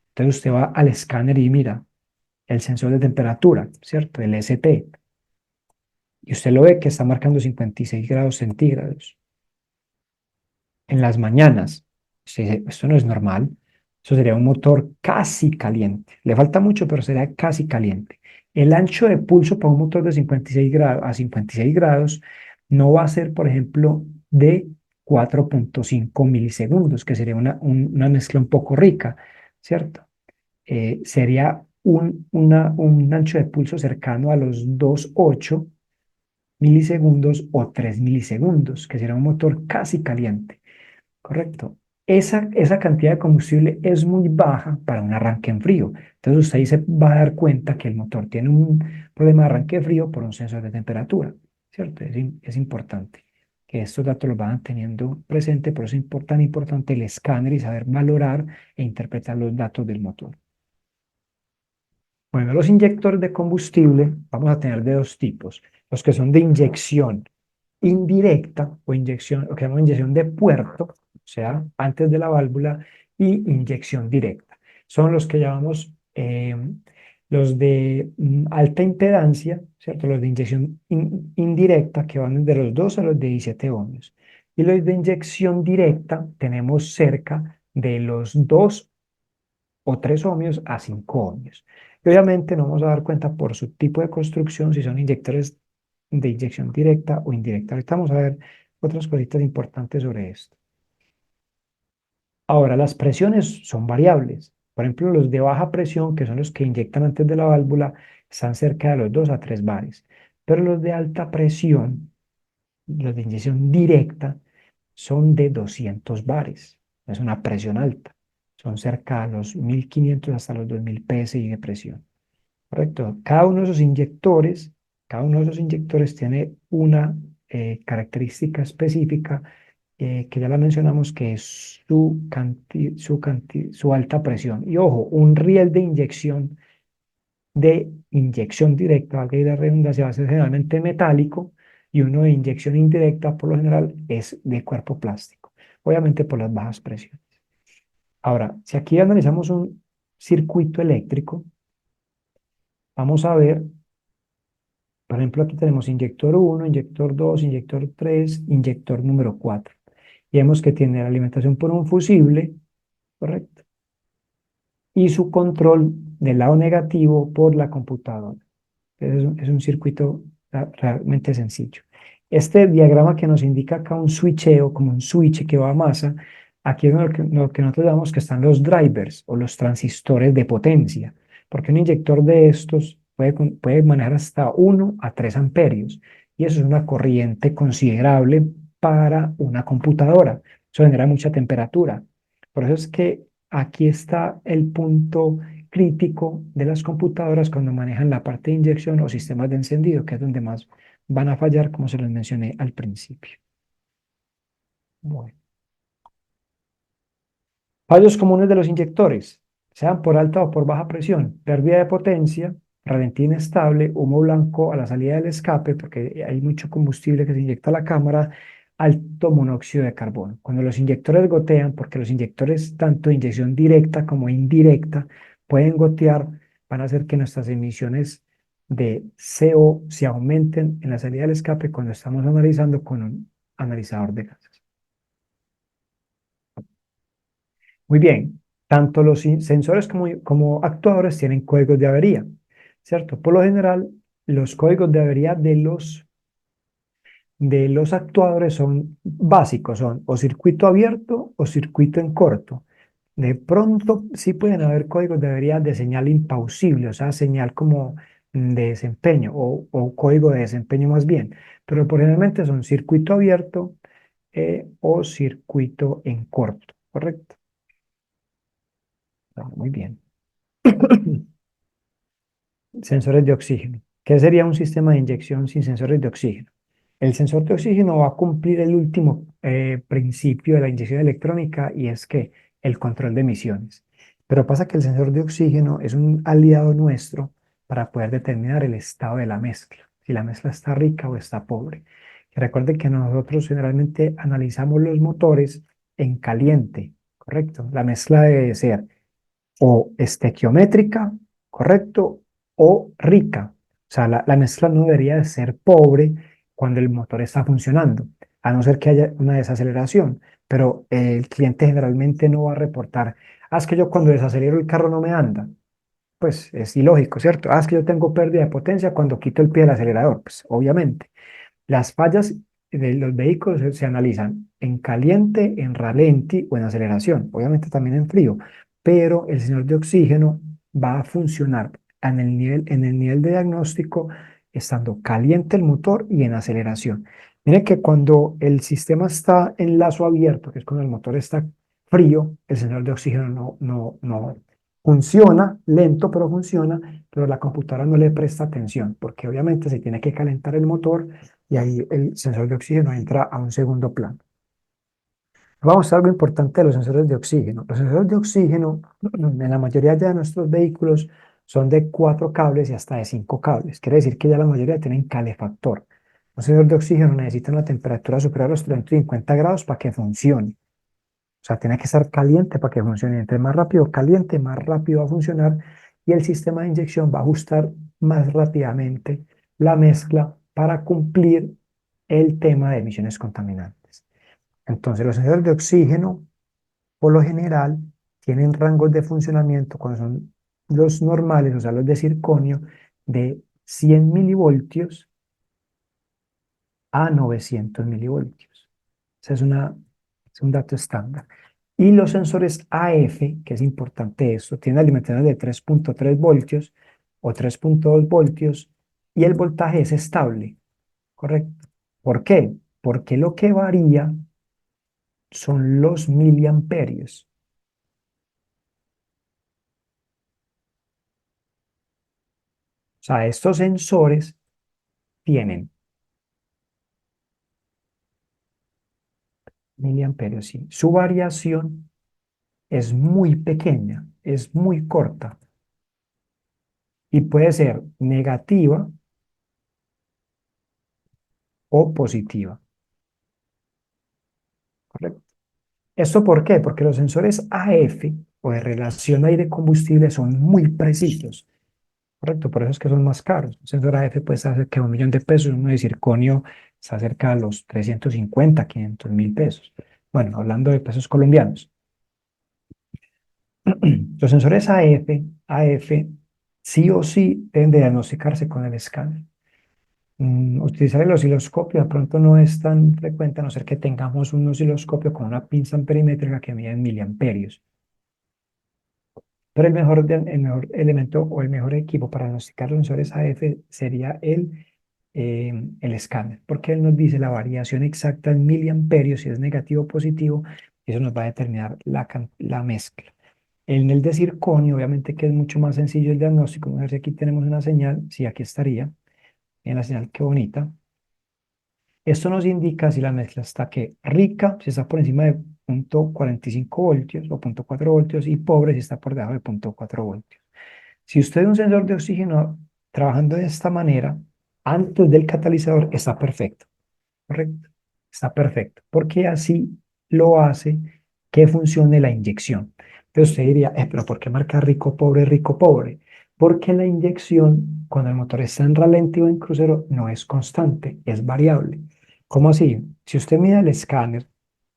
Entonces usted va al escáner y mira, el sensor de temperatura, ¿cierto? El ST. Y usted lo ve que está marcando 56 grados centígrados. En las mañanas, usted dice, esto no es normal, eso sería un motor casi caliente. Le falta mucho, pero sería casi caliente. El ancho de pulso para un motor de 56 grados a 56 grados no va a ser, por ejemplo, de 4,5 milisegundos, que sería una mezcla un poco rica, ¿cierto? Sería un ancho de pulso cercano a los 2,8 milisegundos o 3 milisegundos, que sería un motor casi caliente. Correcto. Esa cantidad de combustible es muy baja para un arranque en frío. Entonces usted ahí se va a dar cuenta que el motor tiene un problema de arranque frío por un sensor de temperatura, ¿cierto? Es importante que estos datos los van teniendo presente, por eso es tan importante el escáner y saber valorar e interpretar los datos del motor. Bueno, los inyectores de combustible vamos a tener de dos tipos, los que son de inyección indirecta o inyección, o que llamamos inyección de puerto, o sea, antes de la válvula, y inyección directa. Son los que llamamos los de alta impedancia, ¿cierto? Los de inyección indirecta, que van desde los 2 a los 17 ohmios. Y los de inyección directa tenemos cerca de los 2 o 3 ohmios a 5 ohmios. Y obviamente nos vamos a dar cuenta por su tipo de construcción si son inyectores de inyección directa o indirecta. Ahorita vamos a ver otras cositas importantes sobre esto. Ahora, las presiones son variables. Por ejemplo, los de baja presión, que son los que inyectan antes de la válvula, están cerca de los 2 a 3 bares. Pero los de alta presión, los de inyección directa, son de 200 bares. Es una presión alta. Son cerca de los 1500 hasta los 2000 psi de presión. Correcto. Cada uno de esos inyectores tiene una característica específica que ya la mencionamos, que es su alta presión. Y ojo, un riel de inyección directa, valga la redundancia, va a ser generalmente metálico y uno de inyección indirecta, por lo general, es de cuerpo plástico, obviamente por las bajas presiones. Ahora, si aquí analizamos un circuito eléctrico, vamos a ver, por ejemplo, aquí tenemos inyector 1, inyector 2, inyector 3, inyector número 4. Y vemos que tiene la alimentación por un fusible, ¿correcto? Y su control del lado negativo por la computadora. Es un circuito realmente sencillo. Este diagrama que nos indica acá un switcheo, como un switch que va a masa, aquí es lo que nosotros llamamos que están los drivers o los transistores de potencia, porque un inyector de estos puede manejar hasta 1 a 3 amperios, y eso es una corriente considerable para una computadora. Eso genera mucha temperatura. Por eso es que aquí está el punto crítico de las computadoras cuando manejan la parte de inyección o sistemas de encendido, que es donde más van a fallar, como se los mencioné al principio. Bueno. Fallos comunes de los inyectores, sean por alta o por baja presión: pérdida de potencia, ralentí inestable, humo blanco a la salida del escape, porque hay mucho combustible que se inyecta a la cámara, alto monóxido de carbono. Cuando los inyectores gotean, porque los inyectores tanto de inyección directa como indirecta pueden gotear, van a hacer que nuestras emisiones de CO se aumenten en la salida del escape cuando estamos analizando con un analizador de gases. Muy bien, tanto los sensores como actuadores tienen códigos de avería, ¿cierto? Por lo general, los códigos de avería de los actuadores son básicos, son o circuito abierto o circuito en corto. De pronto sí pueden haber códigos de avería de señal impausible, o sea, señal como de desempeño o código de desempeño más bien, pero por generalmente son circuito abierto o circuito en corto, ¿correcto? Muy bien. Sensores de oxígeno. ¿Qué sería un sistema de inyección sin sensores de oxígeno? El sensor de oxígeno va a cumplir el último principio de la inyección electrónica, y es que el control de emisiones. Pero pasa que el sensor de oxígeno es un aliado nuestro para poder determinar el estado de la mezcla, si la mezcla está rica o está pobre. Y recuerden que nosotros generalmente analizamos los motores en caliente, ¿correcto? La mezcla debe ser o estequiométrica, ¿correcto? o rica. O sea, la mezcla no debería de ser pobre cuando el motor está funcionando, a no ser que haya una desaceleración. Pero el cliente generalmente no va a reportar, ah, es que yo cuando desacelero el carro no me anda. Pues es ilógico, ¿cierto? Ah, es que yo tengo pérdida de potencia cuando quito el pie del acelerador. Pues obviamente. Las fallas de los vehículos se analizan en caliente, en ralenti o en aceleración, obviamente también en frío, pero el sensor de oxígeno va a funcionar en el nivel de diagnóstico estando caliente el motor y en aceleración. Miren que cuando el sistema está en lazo abierto, que es cuando el motor está frío, el sensor de oxígeno no funciona, lento, pero funciona, pero la computadora no le presta atención, porque obviamente se tiene que calentar el motor y ahí el sensor de oxígeno entra a un segundo plano. Vamos a algo importante de los sensores de oxígeno. Los sensores de oxígeno, en la mayoría de nuestros vehículos, son de 4 cables y hasta de 5 cables. Quiere decir que ya la mayoría tienen calefactor. Un sensor de oxígeno necesita una temperatura superior a los 350 grados para que funcione. O sea, tiene que estar caliente para que funcione. Entre más rápido caliente, más rápido va a funcionar y el sistema de inyección va a ajustar más rápidamente la mezcla para cumplir el tema de emisiones contaminantes. Entonces, los sensores de oxígeno, por lo general, tienen rangos de funcionamiento cuando son los normales, o sea, los de circonio, de 100 milivoltios a 900 milivoltios. Ese es un dato estándar. Y los sensores AF, que es importante esto, tienen alimentaciones de 3.3 voltios o 3.2 voltios y el voltaje es estable, ¿correcto? ¿Por qué? Porque lo que varía son los miliamperios. O sea, estos sensores tienen miliamperios, sí. Su variación es muy pequeña, es muy corta y puede ser negativa o positiva, ¿correcto? ¿Esto por qué? Porque los sensores AF o de relación aire-combustible son muy precisos, ¿correcto? Por eso es que son más caros. Un sensor AF puede estar cerca de 1 millón de pesos, uno de circonio está cerca de los 350, 500.000 pesos. Bueno, hablando de pesos colombianos. Los sensores AF sí o sí deben de diagnosticarse con el escáner. Utilizar el osciloscopio de pronto no es tan frecuente, a no ser que tengamos un osciloscopio con una pinza amperimétrica que mide en miliamperios. Pero el mejor elemento o el mejor equipo para diagnosticar los sensores AF sería el escáner, porque él nos dice la variación exacta en miliamperios, si es negativo o positivo, eso nos va a determinar la mezcla. En el de circonio, obviamente que es mucho más sencillo el diagnóstico. Vamos a ver si aquí tenemos una señal, sí, aquí estaría, en la señal, qué bonita. Esto nos indica si la mezcla está que rica, si está por encima de 0.45 voltios o 0.4 voltios, y pobre si está por debajo de 0.4 voltios. Si usted es un sensor de oxígeno trabajando de esta manera, antes del catalizador está perfecto, ¿correcto? Está perfecto, porque así lo hace que funcione la inyección. Entonces usted diría, pero ¿por qué marca rico, pobre, rico, pobre? Porque la inyección, cuando el motor está en ralentí o en crucero, no es constante, es variable. ¿Cómo así? Si usted mira el escáner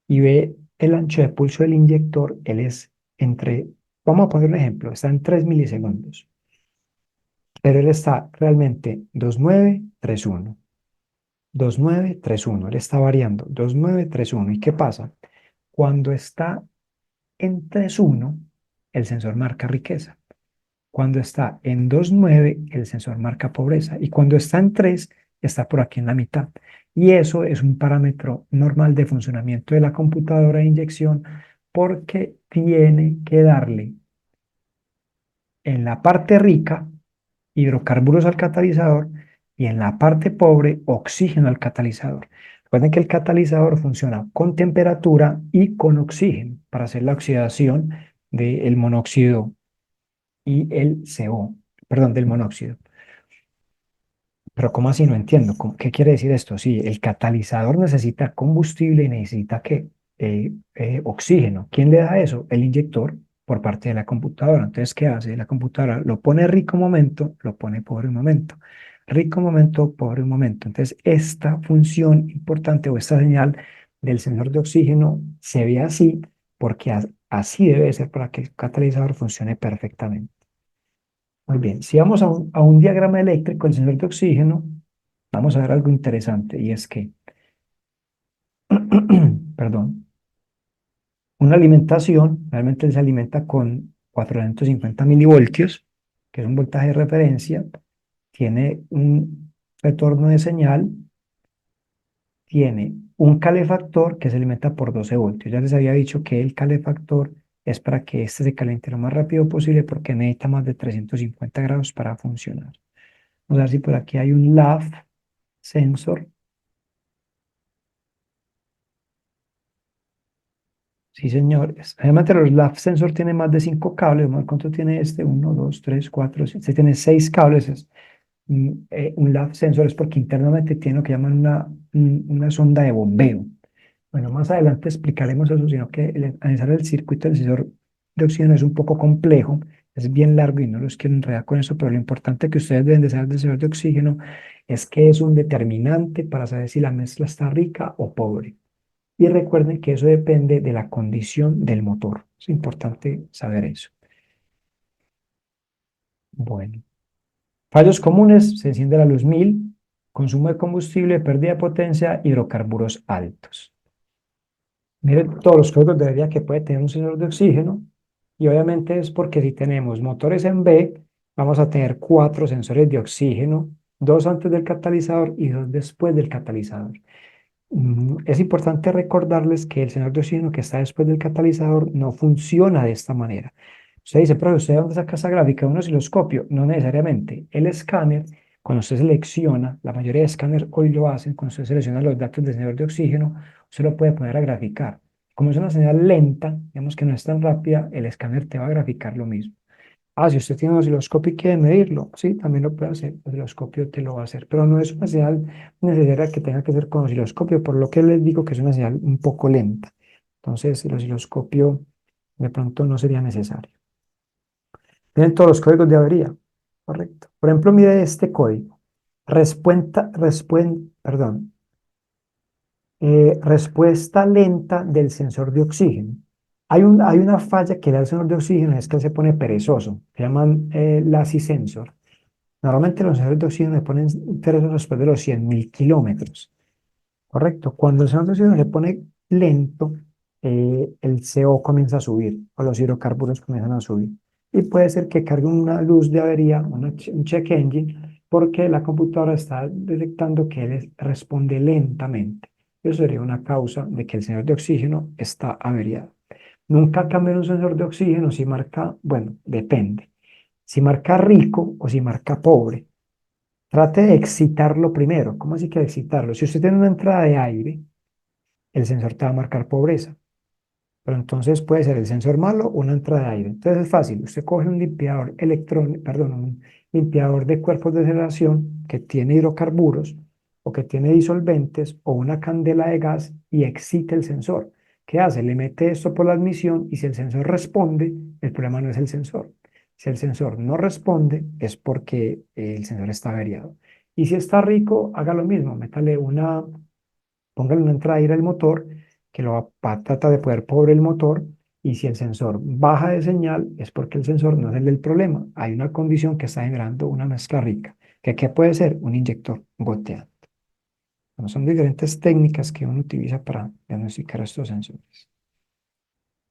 y ve el ancho de pulso del inyector, él es entre, vamos a poner un ejemplo, está en 3 milisegundos, pero él está realmente 2.931. 2.931, él está variando, 2.931. ¿Y qué pasa? Cuando está en 3.1, el sensor marca riqueza. Cuando está en 2.9, el sensor marca pobreza. Y cuando está en 3, está por aquí en la mitad. Y eso es un parámetro normal de funcionamiento de la computadora de inyección porque tiene que darle en la parte rica hidrocarburos al catalizador y en la parte pobre oxígeno al catalizador. Recuerden que el catalizador funciona con temperatura y con oxígeno para hacer la oxidación del monóxido y el CO, perdón, del monóxido. Pero ¿cómo así? No entiendo. ¿Qué quiere decir esto? Sí, el catalizador necesita combustible y necesita ¿qué? Oxígeno. ¿Quién le da eso? El inyector. por parte de la computadora. Entonces, ¿qué hace? La computadora lo pone rico un momento, lo pone pobre un momento. Rico un momento, pobre un momento. Entonces, esta función importante o esta señal del sensor de oxígeno se ve así porque así debe ser para que el catalizador funcione perfectamente. Muy bien, si vamos a un diagrama eléctrico del sensor de oxígeno, vamos a ver algo interesante y es que, perdón, una alimentación, realmente se alimenta con 450 milivoltios, que es un voltaje de referencia, tiene un retorno de señal, tiene un calefactor que se alimenta por 12 voltios. Ya les había dicho que el calefactor es para que este se caliente lo más rápido posible porque necesita más de 350 grados para funcionar. Vamos a ver si por aquí hay un LAF sensor. Sí, señor. Además, los LAF sensor tienen más de 5 cables. Vamos a ver cuánto tiene este. Uno, 2, 3, 4. Este tiene 6 cables. Un LAF sensor es porque internamente tiene lo que llaman una sonda de bombeo. Bueno, más adelante explicaremos eso, sino que analizar el circuito del sensor de oxígeno es un poco complejo, es bien largo y no los quiero enredar con eso, pero lo importante que ustedes deben de saber del sensor de oxígeno es que es un determinante para saber si la mezcla está rica o pobre. Y recuerden que eso depende de la condición del motor. Es importante saber eso. Bueno, fallos comunes: se enciende la luz 1000, consumo de combustible, pérdida de potencia, hidrocarburos altos. Miren todos los códigos de avería que puede tener un sensor de oxígeno y obviamente es porque si tenemos motores en B, vamos a tener 4 sensores de oxígeno, 2 antes del catalizador y 2 después del catalizador. Es importante recordarles que el sensor de oxígeno que está después del catalizador no funciona de esta manera. Usted dice, pero ¿usted dónde saca esa gráfica? ¿Un osciloscopio? No necesariamente. El escáner, cuando usted selecciona, la mayoría de escáneres hoy lo hacen, cuando usted selecciona los datos del sensor de oxígeno, usted lo puede poner a graficar. Como es una señal lenta, digamos que no es tan rápida, el escáner te va a graficar lo mismo. Ah, si usted tiene un osciloscopio y quiere medirlo, sí, también lo puede hacer. El osciloscopio te lo va a hacer, pero no es una señal necesaria que tenga que ser con osciloscopio, por lo que les digo que es una señal un poco lenta. Entonces, el osciloscopio de pronto no sería necesario. Tienen todos los códigos de avería, correcto. Por ejemplo, mire este código. Respuesta lenta del sensor de oxígeno. Hay una falla que le da el sensor de oxígeno, es que él se pone perezoso. Se llaman lazy sensor. Normalmente los sensores de oxígeno le ponen perezosos después de los 100.000 kilómetros. Correcto. Cuando el sensor de oxígeno se pone lento, el CO comienza a subir o los hidrocarburos comienzan a subir. Y puede ser que cargue una luz de avería, un check engine, porque la computadora está detectando que él responde lentamente. Eso sería una causa de que el sensor de oxígeno está averiado. Nunca cambien un sensor de oxígeno si marca, bueno, depende. Si marca rico o si marca pobre. Trate de excitarlo primero. ¿Cómo así que excitarlo? Si usted tiene una entrada de aire, el sensor te va a marcar pobreza. Pero entonces puede ser el sensor malo o una entrada de aire. Entonces es fácil. Usted coge un limpiador un limpiador de cuerpos de aceleración que tiene hidrocarburos o que tiene disolventes o una candela de gas y excita el sensor. ¿Qué hace? Le mete esto por la admisión y si el sensor responde, el problema no es el sensor. Si el sensor no responde, es porque el sensor está averiado. Y si está rico, haga lo mismo. Póngale una entrada de aire al motor que trata de poder pobre el motor y si el sensor baja de señal es porque el sensor no es el del problema. Hay una condición que está generando una mezcla rica. ¿Qué puede ser? Un inyector goteante. Bueno, son diferentes técnicas que uno utiliza para diagnosticar estos sensores.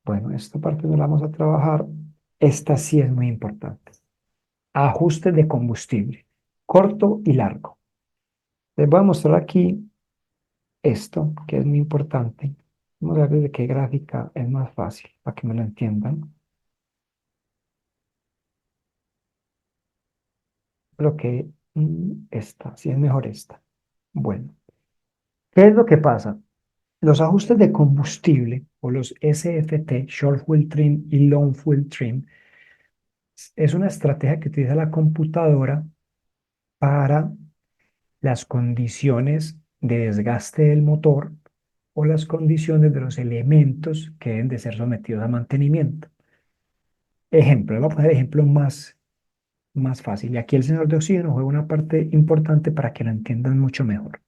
Bueno, esta parte no la vamos a trabajar. Esta sí es muy importante. Ajuste de combustible, corto y largo. Les voy a mostrar aquí esto, que es muy importante. Vamos a ver desde qué gráfica es más fácil, para que me lo entiendan. Creo que esta, sí es mejor esta. Bueno, ¿qué es lo que pasa? Los ajustes de combustible o los SFT, Short Fuel Trim y Long Fuel Trim, es una estrategia que utiliza la computadora para las condiciones de desgaste del motor o las condiciones de los elementos que deben de ser sometidos a mantenimiento. Ejemplo, voy a poner ejemplo más fácil. Y aquí el sensor de oxígeno juega una parte importante para que lo entiendan mucho mejor.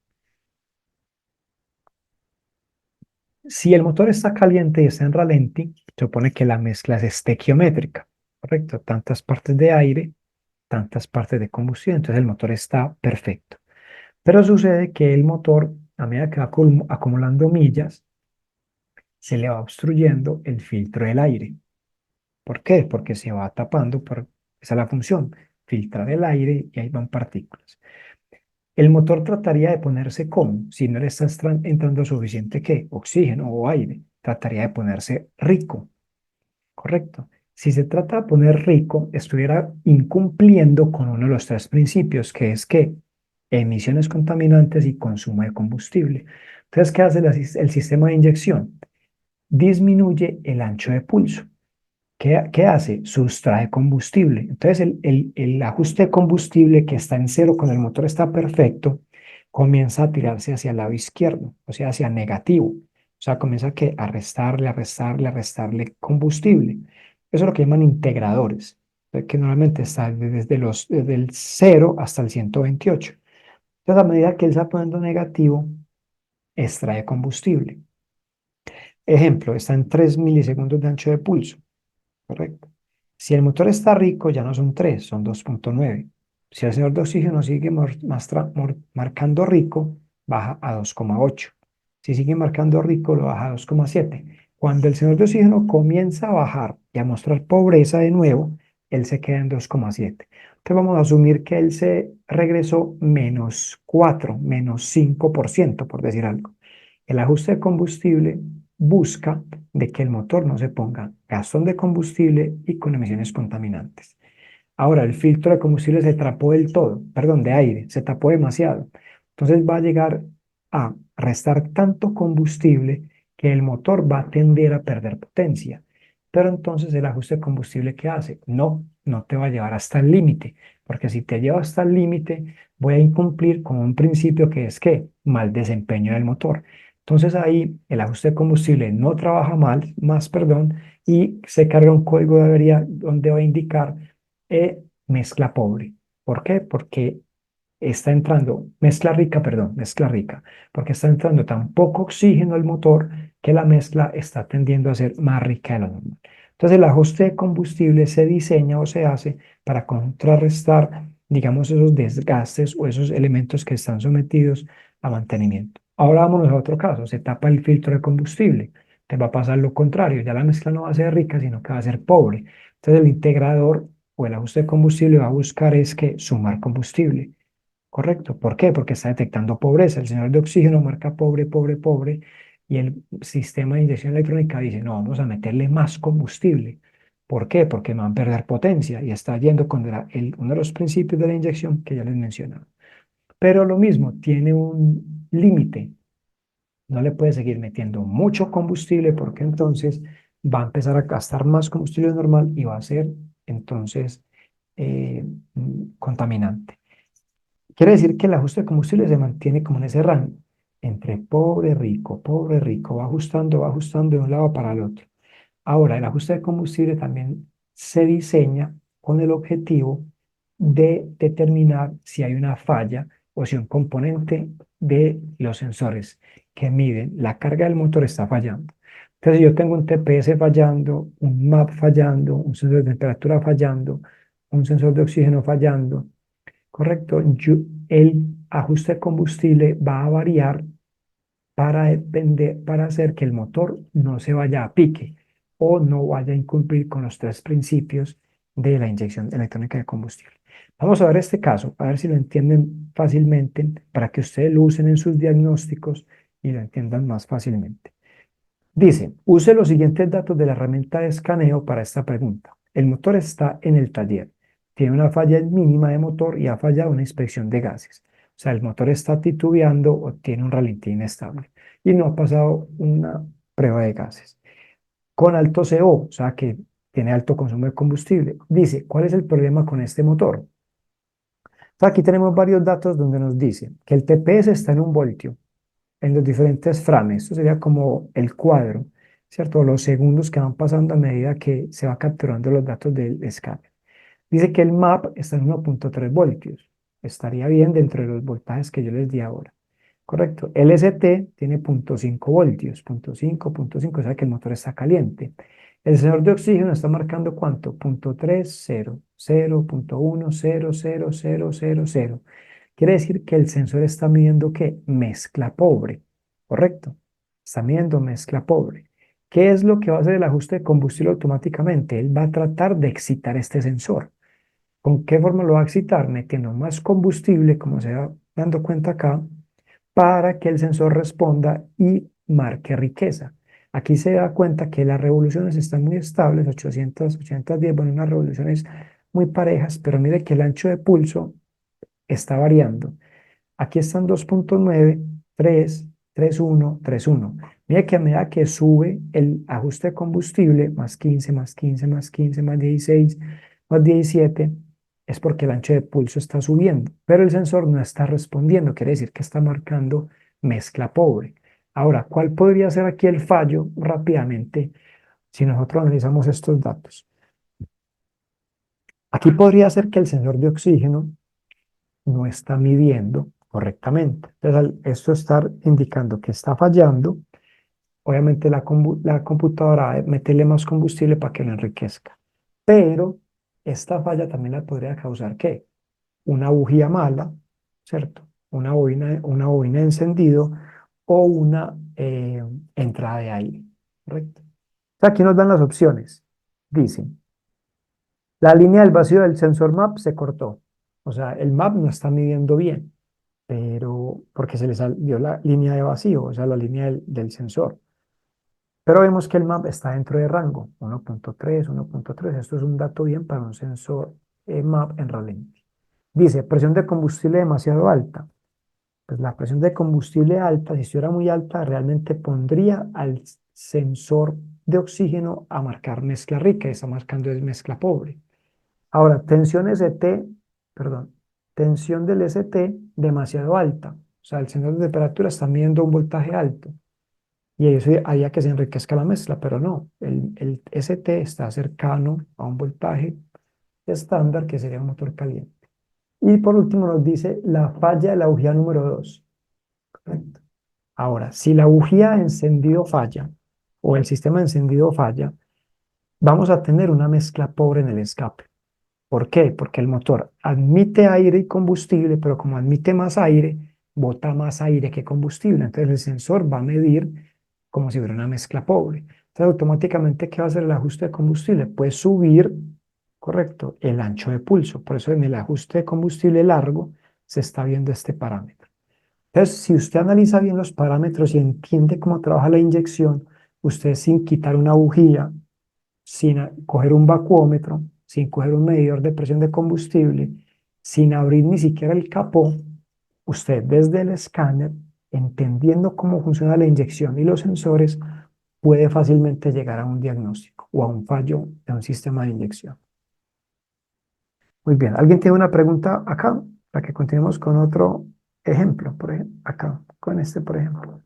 Si el motor está caliente y está en ralenti, se supone que la mezcla es estequiométrica, ¿correcto? Tantas partes de aire, tantas partes de combustión, entonces el motor está perfecto. Pero sucede que el motor, a medida que va acumulando millas, se le va obstruyendo el filtro del aire. ¿Por qué? Porque se va tapando, esa es la función, filtrar el aire y ahí van partículas. El motor trataría de ponerse como, si no le está entrando suficiente ¿qué? Oxígeno o aire, trataría de ponerse rico, ¿correcto? Si se trata de poner rico, estuviera incumpliendo con uno de los tres principios, que es que emisiones contaminantes y consumo de combustible. Entonces, ¿qué hace el sistema de inyección? Disminuye el ancho de pulso. ¿Qué hace? Sustrae combustible. Entonces, el ajuste de combustible que está en cero cuando el motor está perfecto, comienza a tirarse hacia el lado izquierdo, o sea, hacia negativo. O sea, comienza a restarle, a restarle, a restarle combustible. Eso es lo que llaman integradores, que normalmente está desde el cero hasta el 128. Entonces, a medida que él está poniendo negativo, extrae combustible. Ejemplo, está en 3 milisegundos de ancho de pulso. Correcto. Si el motor está rico, ya no son 3, son 2,9. Si el sensor de oxígeno sigue marcando rico, baja a 2,8. Si sigue marcando rico, lo baja a 2,7. Cuando el sensor de oxígeno comienza a bajar y a mostrar pobreza de nuevo, él se queda en 2,7. Entonces vamos a asumir que él se regresó menos 4, menos 5%, por decir algo. El ajuste de combustible busca de que el motor no se ponga gastón de combustible y con emisiones contaminantes. Ahora, el filtro de combustible se tapó del todo, perdón, de aire, se tapó demasiado. Entonces va a llegar a restar tanto combustible que el motor va a tender a perder potencia. Pero entonces el ajuste de combustible, ¿qué hace? No te va a llevar hasta el límite, porque si te lleva hasta el límite, voy a incumplir con un principio que es que mal desempeño del motor. Entonces ahí el ajuste de combustible no trabaja más, perdón, y se carga un código de avería donde va a indicar mezcla pobre. ¿Por qué? Porque está entrando, mezcla rica, perdón, mezcla rica, porque está entrando tan poco oxígeno al motor que la mezcla está tendiendo a ser más rica de lo normal. Entonces el ajuste de combustible se diseña o se hace para contrarrestar, digamos, esos desgastes o esos elementos que están sometidos a mantenimiento. Ahora vámonos a otro caso, se tapa el filtro de combustible. Te va a pasar lo contrario, ya la mezcla no va a ser rica, sino que va a ser pobre. Entonces el integrador o el ajuste de combustible va a buscar es que sumar combustible. Correcto. ¿Por qué? Porque está detectando pobreza. El sensor de oxígeno marca pobre, pobre, pobre, y el sistema de inyección electrónica dice, no, vamos a meterle más combustible. ¿Por qué? Porque van a perder potencia y está yendo contra uno de los principios de la inyección que ya les mencionaba. Pero lo mismo, tiene un límite. No le puede seguir metiendo mucho combustible porque entonces va a empezar a gastar más combustible normal y va a ser entonces contaminante. Quiere decir que el ajuste de combustible se mantiene como en ese rango, entre pobre, rico, va ajustando de un lado para el otro. Ahora, el ajuste de combustible también se diseña con el objetivo de determinar si hay una falla o si un componente de los sensores que miden la carga del motor está fallando. Entonces, yo tengo un TPS fallando, un MAP fallando, un sensor de temperatura fallando, un sensor de oxígeno fallando. Correcto. El ajuste de combustible va a variar para hacer que el motor no se vaya a pique o no vaya a incumplir con los tres principios de la inyección electrónica de combustible. Vamos a ver este caso, a ver si lo entienden fácilmente para que ustedes lo usen en sus diagnósticos y lo entiendan más fácilmente. Dice, use los siguientes datos de la herramienta de escaneo para esta pregunta. El motor está en el taller. Tiene una falla mínima de motor y ha fallado una inspección de gases. O sea, el motor está titubeando o tiene un ralentí inestable y no ha pasado una prueba de gases. Con alto CO, o sea, que tiene alto consumo de combustible. Dice, ¿cuál es el problema con este motor? Entonces, aquí tenemos varios datos donde nos dice que el TPS está en 1 voltio en los diferentes frames. Esto sería como el cuadro. ¿cierto? Los segundos que van pasando a medida que se va capturando los datos del escáner. Dice que el MAP está en 1.3 voltios. Estaría bien dentro de los voltajes que yo les di ahora. Correcto. El ST tiene 0.5 voltios, 0.5, 0.5, o sea que el motor está caliente. El sensor de oxígeno está marcando ¿cuánto? 0.3, 0, 0, 0.1, 0, 0, 0, 0, 0. Quiere decir que el sensor está midiendo ¿qué? Mezcla pobre. Correcto. Está midiendo mezcla pobre. ¿Qué es lo que va a hacer el ajuste de combustible automáticamente? Él va a tratar de excitar este sensor. ¿Con qué forma lo va a excitar? Metiendo más combustible, como se va dando cuenta acá, para que el sensor responda y marque riqueza. Aquí se da cuenta que las revoluciones están muy estables, 800, 810, bueno, unas revoluciones muy parejas, pero mire que el ancho de pulso está variando. Aquí están 2.9, 3, 3.1, 3.1. Mire que a medida que sube el ajuste de combustible, más 15, más 15, más 15, más 16, más 17, es porque el ancho de pulso está subiendo, pero el sensor no está respondiendo, quiere decir que está marcando mezcla pobre. Ahora, ¿cuál podría ser aquí el fallo rápidamente si nosotros analizamos estos datos? Aquí podría ser que el sensor de oxígeno no está midiendo correctamente. Entonces, al esto estar indicando que está fallando, obviamente la computadora debe meterle más combustible para que lo enriquezca. Pero esta falla también la podría causar ¿qué? Una bujía mala, ¿cierto? Una bobina de encendido o una entrada de aire, ¿correcto? Aquí nos dan las opciones. Dicen, la línea del vacío del sensor MAP se cortó. O sea, el MAP no está midiendo bien, pero porque se le salió la línea de vacío, o sea, la línea del sensor. Pero vemos que el MAP está dentro de rango, 1.3, 1.3. Esto es un dato bien para un sensor MAP en ralentí. Dice, presión de combustible demasiado alta. Pues la presión de combustible alta, si estuviera muy alta, realmente pondría al sensor de oxígeno a marcar mezcla rica y está marcando es mezcla pobre. Ahora, tensión ST, perdón, tensión del ST demasiado alta. O sea, el sensor de temperatura está midiendo un voltaje alto. Y eso haría que se enriquezca la mezcla, pero no. El ST está cercano a un voltaje estándar que sería un motor caliente. Y por último nos dice la falla de la bujía número 2. Correcto. Ahora, si la bujía de encendido falla o el sistema de encendido falla, vamos a tener una mezcla pobre en el escape. ¿Por qué? Porque el motor admite aire y combustible, pero como admite más aire, bota más aire que combustible. Entonces el sensor va a medir como si fuera una mezcla pobre. Entonces automáticamente, ¿qué va a hacer el ajuste de combustible? Puede subir, correcto, el ancho de pulso. Por eso en el ajuste de combustible largo se está viendo este parámetro. Entonces, si usted analiza bien los parámetros y entiende cómo trabaja la inyección, usted sin quitar una bujía, sin coger un vacuómetro, sin coger un medidor de presión de combustible, sin abrir ni siquiera el capó, usted desde el escáner, entendiendo cómo funciona la inyección y los sensores, puede fácilmente llegar a un diagnóstico o a un fallo de un sistema de inyección. Muy bien, ¿alguien tiene una pregunta acá? Para que continuemos con otro ejemplo, por ejemplo, acá, con este, por ejemplo.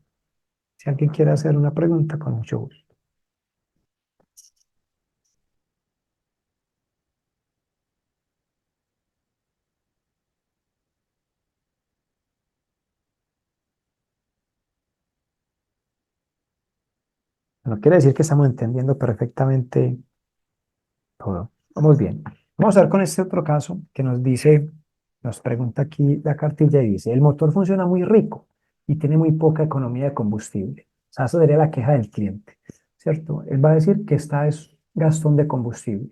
Si alguien quiere hacer una pregunta, con mucho gusto. No quiere decir que estamos entendiendo perfectamente todo. Vamos bien. Vamos a ver con este otro caso que nos dice, nos pregunta aquí la cartilla y dice, el motor funciona muy rico y tiene muy poca economía de combustible. O sea, esa sería la queja del cliente, ¿cierto? Él va a decir que esta es gastón de combustible.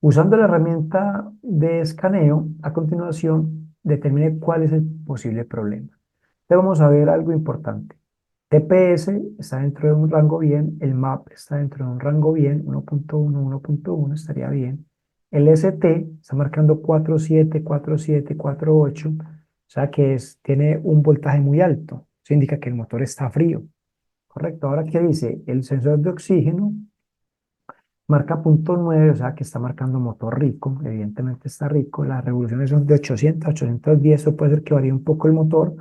Usando la herramienta de escaneo, a continuación, determine cuál es el posible problema. Entonces vamos a ver algo importante. TPS está dentro de un rango bien, el MAP está dentro de un rango bien, 1.1, 1.1 estaría bien. El ST está marcando 4.7, 4.7, 4.8, o sea que tiene un voltaje muy alto. Eso indica que el motor está frío. Correcto. Ahora, ¿qué dice? El sensor de oxígeno marca punto 9, o sea que está marcando motor rico, evidentemente está rico. Las revoluciones son de 800 a 810, eso puede ser que varíe un poco el motor.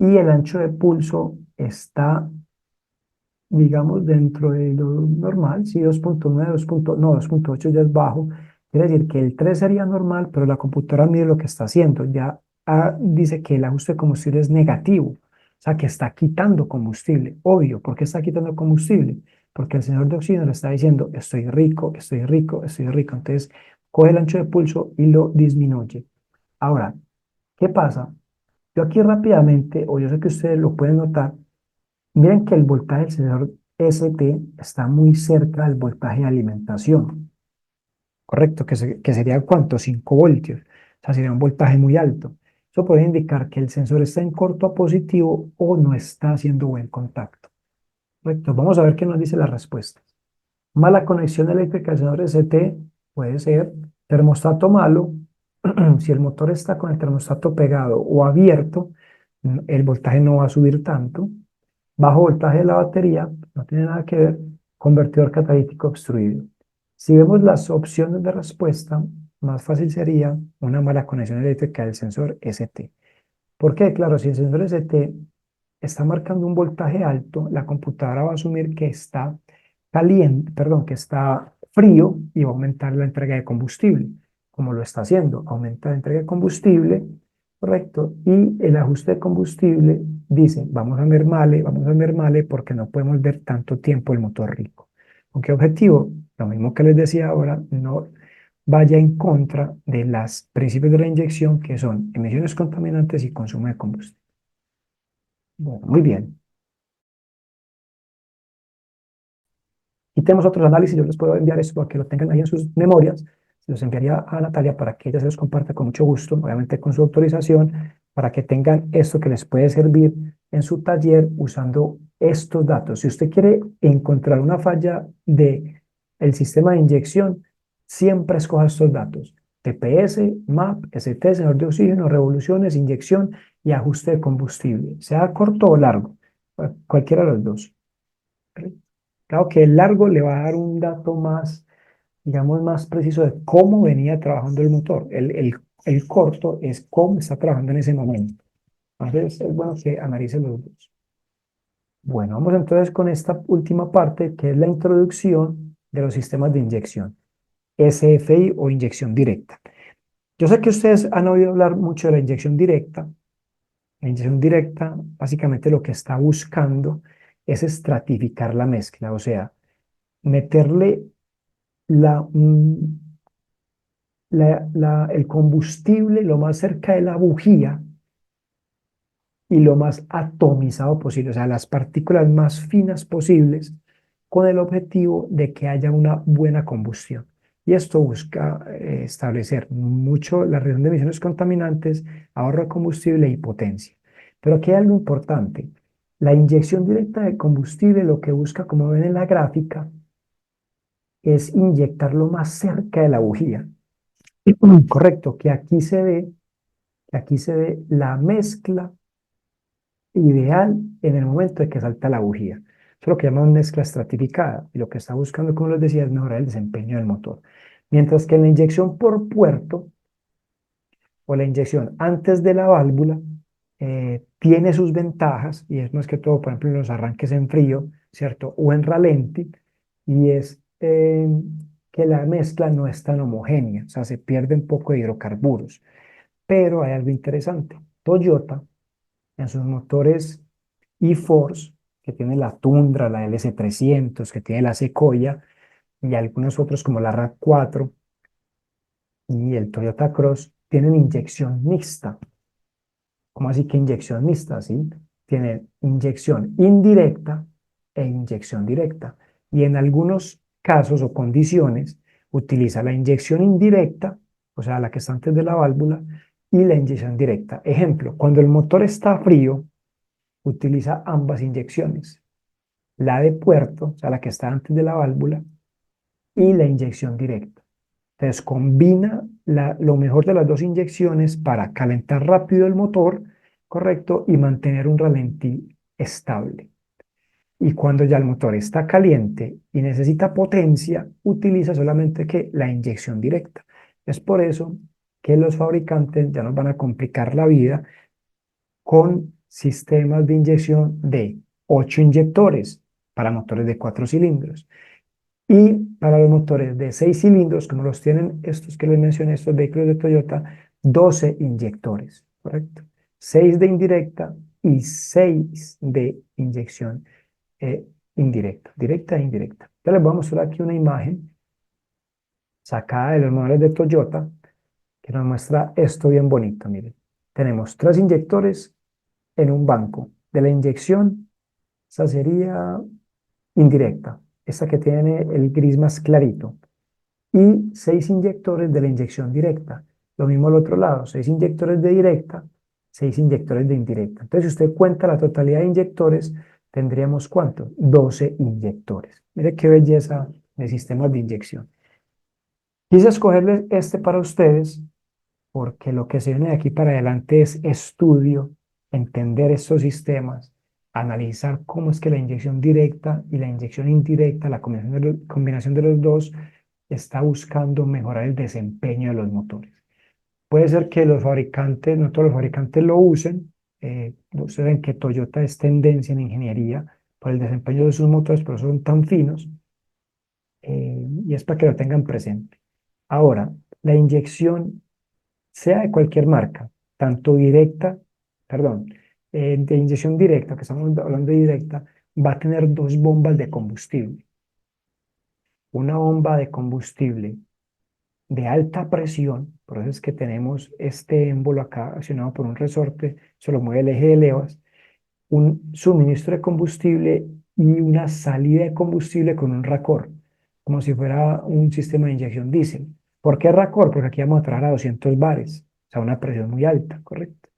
Y el ancho de pulso está digamos, dentro de lo normal, si 2.9, 2 no, 2.8 ya es bajo, quiere decir que el 3 sería normal, pero la computadora mide lo que está haciendo. Ya dice que el ajuste de combustible es negativo, o sea, que está quitando combustible. Obvio, ¿por qué está quitando combustible? Porque el sensor de oxígeno le está diciendo, estoy rico, estoy rico, estoy rico. Entonces, coge el ancho de pulso y lo disminuye. Ahora, ¿qué pasa? Yo aquí rápidamente, o yo sé que ustedes lo pueden notar, miren que el voltaje del sensor ST está muy cerca del voltaje de alimentación, ¿correcto? Que sería ¿cuánto? 5 voltios. O sea, sería un voltaje muy alto. Eso puede indicar que el sensor está en corto a positivo o no está haciendo buen contacto. Correcto. Vamos a ver qué nos dice la respuesta. Mala conexión eléctrica del sensor ST puede ser termostato malo. Si el motor está con el termostato pegado o abierto, el voltaje no va a subir tanto. Bajo voltaje de la batería, no tiene nada que ver, convertidor catalítico obstruido. Si vemos las opciones de respuesta, más fácil sería una mala conexión eléctrica del sensor ST. ¿Por qué? Claro, si el sensor ST está marcando un voltaje alto, la computadora va a asumir que está caliente, perdón, que está frío y va a aumentar la entrega de combustible, como lo está haciendo, aumenta la entrega de combustible, correcto, y el ajuste de combustible dice, vamos a mermarle porque no podemos ver tanto tiempo el motor rico. ¿Con qué objetivo? Lo mismo que les decía ahora, no vaya en contra de los principios de la inyección que son emisiones contaminantes y consumo de combustible. Bueno, muy bien. Y tenemos otros análisis, yo les puedo enviar esto para que lo tengan ahí en sus memorias. Se los enviaría a Natalia para que ella se los comparta con mucho gusto, obviamente con su autorización, para que tengan esto que les puede servir en su taller usando estos datos. Si usted quiere encontrar una falla de el sistema de inyección, siempre escoja estos datos. TPS, MAP, ST, sensor de oxígeno, revoluciones, inyección y ajuste de combustible, sea corto o largo, cualquiera de los dos. Claro que el largo le va a dar un dato más, digamos, más preciso de cómo venía trabajando el motor. El corto es cómo está trabajando en ese momento. Entonces, es bueno que analice los dos. Bueno, vamos entonces con esta última parte, que es la introducción de los sistemas de inyección, SFI o inyección directa. Yo sé que ustedes han oído hablar mucho de la inyección directa. La inyección directa, básicamente lo que está buscando es estratificar la mezcla, o sea, meterle la, el combustible lo más cerca de la bujía y lo más atomizado posible, o sea, las partículas más finas posibles, con el objetivo de que haya una buena combustión. Y esto busca establecer mucho la reducción de emisiones contaminantes, ahorro de combustible y potencia. Pero aquí hay algo importante. La inyección directa de combustible lo que busca, como ven en la gráfica, es inyectarlo más cerca de la bujía. Correcto, que aquí se ve la mezcla ideal en el momento de que salta la bujía. Eso es lo que llaman mezcla estratificada y lo que está buscando, como les decía, es mejorar el desempeño del motor. Mientras que la inyección por puerto o la inyección antes de la válvula tiene sus ventajas y es más que todo, por ejemplo, en los arranques en frío, ¿cierto? O en ralenti, y es que la mezcla no es tan homogénea, o sea, se pierde un poco de hidrocarburos. Pero hay algo interesante. Toyota, en sus motores e-Force, que tiene la Tundra, la LS300, que tiene la Sequoia, y algunos otros como la RAV4 y el Toyota Cross, tienen inyección mixta. ¿Cómo así que inyección mixta? ¿Sí? Tienen inyección indirecta e inyección directa. Y en algunos casos o condiciones utiliza la inyección indirecta, o sea, la que está antes de la válvula, y la inyección directa. Ejemplo, cuando el motor está frío, utiliza ambas inyecciones, la de puerto, o sea, la que está antes de la válvula, y la inyección directa. Entonces combina lo mejor de las dos inyecciones para calentar rápido el motor, ¿correcto? Y mantener un ralentí estable. Y cuando ya el motor está caliente y necesita potencia, utiliza solamente que la inyección directa. Es por eso que los fabricantes ya nos van a complicar la vida con sistemas de inyección de 8 inyectores, para motores de 4 cilindros. Y para los motores de 6 cilindros, como los tienen estos que les mencioné, estos vehículos de Toyota, 12 inyectores, ¿correcto? 6 de indirecta y 6 de inyección eh, indirecta, directa e indirecta. Entonces les voy a mostrar aquí una imagen sacada de los modelos de Toyota que nos muestra esto bien bonito, miren. Tenemos 3 inyectores en un banco. De la inyección, esa sería indirecta, esta que tiene el gris más clarito. Y 6 inyectores de la inyección directa. Lo mismo al otro lado, 6 inyectores de directa, 6 inyectores de indirecta. Entonces, si usted cuenta la totalidad de inyectores, tendríamos ¿cuánto? 12 inyectores. Mire qué belleza de sistemas de inyección. Quise escogerles este para ustedes porque lo que se viene de aquí para adelante es estudio, entender estos sistemas, analizar cómo es que la inyección directa y la inyección indirecta, la combinación de los dos, está buscando mejorar el desempeño de los motores. Puede ser que los fabricantes, no todos los fabricantes lo usen. Ustedes ven que Toyota es tendencia en ingeniería por el desempeño de sus motores, pero son tan finos, y es para que lo tengan presente. Ahora, la inyección sea de cualquier marca, tanto directa, perdón, de inyección directa, que estamos hablando de directa, va a tener 2 bombas de combustible. Una bomba de combustible de alta presión, por eso es que tenemos este émbolo acá accionado por un resorte, se lo mueve el eje de levas, un suministro de combustible y una salida de combustible con un racor, como si fuera un sistema de inyección diésel. ¿Por qué racor? Porque aquí vamos a trabajar a 200 bares, o sea, una presión muy alta, ¿correcto?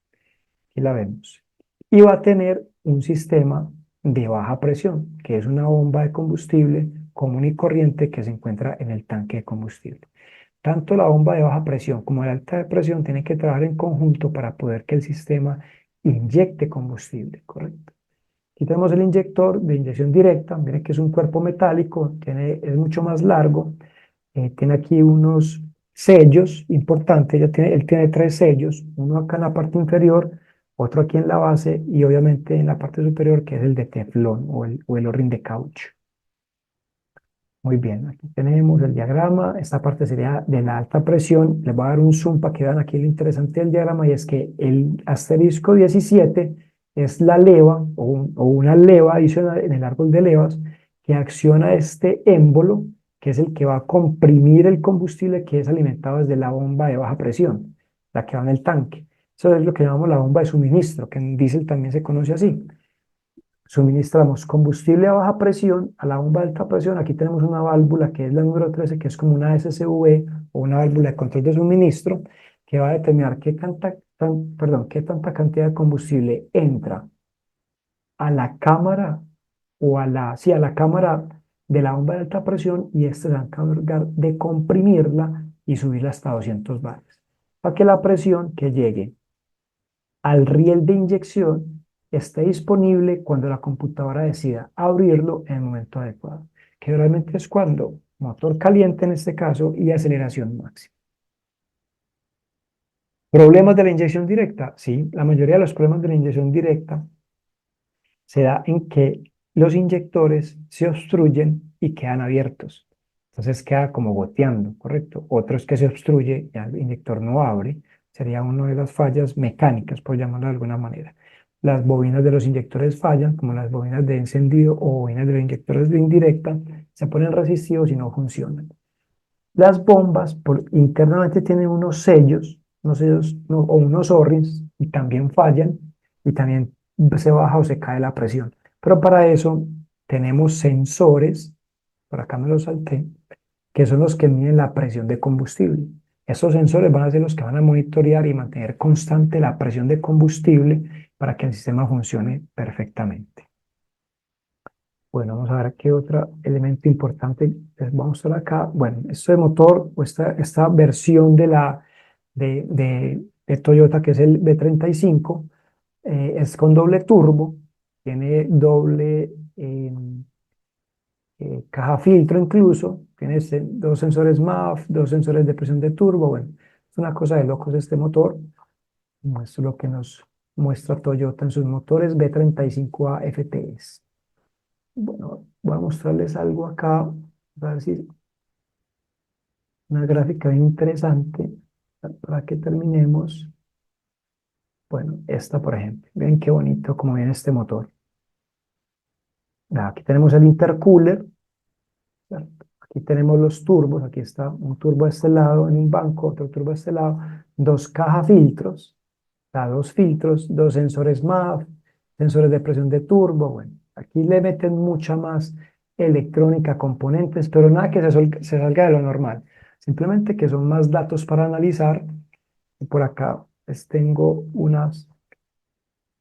Aquí la vemos. Y va a tener un sistema de baja presión, que es una bomba de combustible común y corriente que se encuentra en el tanque de combustible. Tanto la bomba de baja presión como la alta de presión tienen que trabajar en conjunto para poder que el sistema inyecte combustible, ¿correcto? Aquí tenemos el inyector de inyección directa, miren que es un cuerpo metálico, es mucho más largo, tiene aquí unos sellos importantes, él tiene 3 sellos, uno acá en la parte inferior, otro aquí en la base y obviamente en la parte superior que es el de teflón o el o-ring de caucho. Muy bien, aquí tenemos el diagrama, esta parte sería de la alta presión, les voy a dar un zoom para que vean aquí lo interesante del diagrama y es que el asterisco 17 es la leva o una leva adicional en el árbol de levas que acciona este émbolo, que es el que va a comprimir el combustible que es alimentado desde la bomba de baja presión, la que va en el tanque. Eso es lo que llamamos la bomba de suministro, que en diésel también se conoce así. Suministramos combustible a baja presión a la bomba de alta presión. Aquí tenemos una válvula que es la número 13, que es como una SSV o una válvula de control de suministro, que va a determinar qué tanta cantidad de combustible entra a la cámara sí, a la cámara de la bomba de alta presión y este se va a encargar de comprimirla y subirla hasta 200 bares, para que la presión que llegue al riel de inyección esté disponible cuando la computadora decida abrirlo en el momento adecuado, que realmente es cuando motor caliente en este caso y aceleración máxima. ¿Problemas de la inyección directa? Sí, la mayoría de los problemas de la inyección directa se da en que los inyectores se obstruyen y quedan abiertos. Entonces queda como goteando, ¿correcto? Otro es que se obstruye, ya el inyector no abre, sería una de las fallas mecánicas, por llamarlo de alguna manera. Las bobinas de los inyectores fallan, como las bobinas de encendido o bobinas de los inyectores de indirecta, se ponen resistivos y no funcionan. Las bombas internamente tienen unos sellos o unos O-rings y también fallan y también se baja o se cae la presión. Pero para eso tenemos sensores, por acá me los salté, que son los que miden la presión de combustible. Esos sensores van a ser los que van a monitorear y mantener constante la presión de combustible para que el sistema funcione perfectamente. Bueno, vamos a ver qué otro elemento importante les vamos a mostrar acá. Bueno, este motor o esta versión de Toyota, que es el B35, es con doble turbo, tiene doble caja filtro incluso, tiene 2 sensores MAF, 2 sensores de presión de turbo. Bueno, es una cosa de locos este motor. Esto es lo que nos muestra Toyota en sus motores B35A FTS. Bueno, voy a mostrarles algo acá, a ver si una gráfica bien interesante para que terminemos. Bueno, esta, por ejemplo. Ven qué bonito como viene este motor. Aquí tenemos el intercooler, ¿cierto? Aquí tenemos los turbos. Aquí está un turbo a este lado en un banco, otro turbo a este lado. Dos caja filtros, dos filtros, dos sensores MAF, sensores de presión de turbo. Bueno, aquí le meten mucha más electrónica, componentes, pero nada que se salga de lo normal. Simplemente que son más datos para analizar. Y por acá les tengo unas.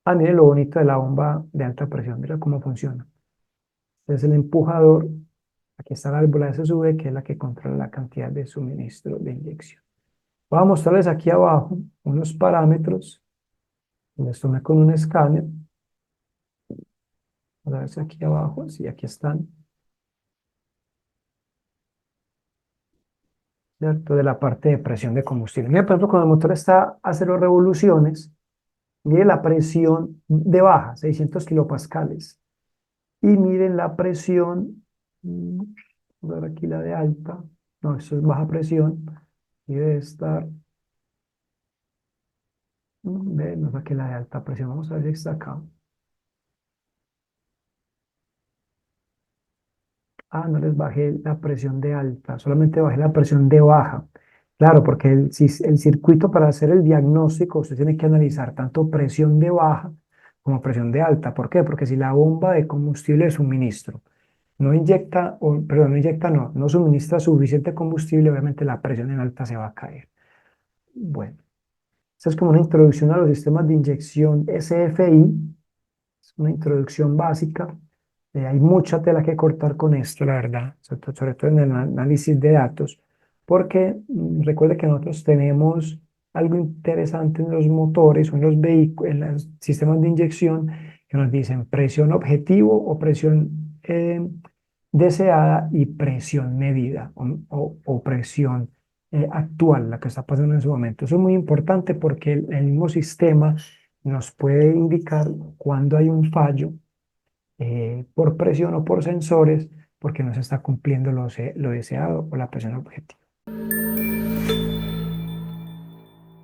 Ah, mire lo bonito de la bomba de alta presión. Mira cómo funciona. Este es el empujador. Aquí está la válvula SSV, que es la que controla la cantidad de suministro de inyección. Voy a mostrarles aquí abajo unos parámetros. Les tomé con un escáner. A ver si aquí abajo, sí, aquí están, ¿cierto? De la parte de presión de combustible. Mira, por ejemplo, cuando el motor está a 0 revoluciones, mire la presión de baja, 600 kilopascales. Y miren la presión, voy a ver aquí la de alta, no, eso es baja presión, y debe estar, ve, no saqué la de alta presión, vamos a ver si está acá. Ah, no les bajé la presión de alta, solamente bajé la presión de baja. Claro, porque el circuito para hacer el diagnóstico, usted tiene que analizar tanto presión de baja como presión de alta. ¿Por qué? Porque si la bomba de combustible de suministro no inyecta, o, perdón, no inyecta, no suministra suficiente combustible, obviamente la presión en alta se va a caer. Bueno, esta es como una introducción a los sistemas de inyección SFI, es una introducción básica. Hay mucha tela que cortar con esto, la verdad, sobre todo en el análisis de datos, porque recuerde que nosotros tenemos algo interesante en los motores o en los vehículos, en los sistemas de inyección, que nos dicen presión objetivo o presión deseada y presión medida o presión actual, la que está pasando en su momento. Eso es muy importante porque el mismo sistema nos puede indicar cuando hay un fallo por presión o por sensores porque no se está cumpliendo lo deseado o la presión objetivo.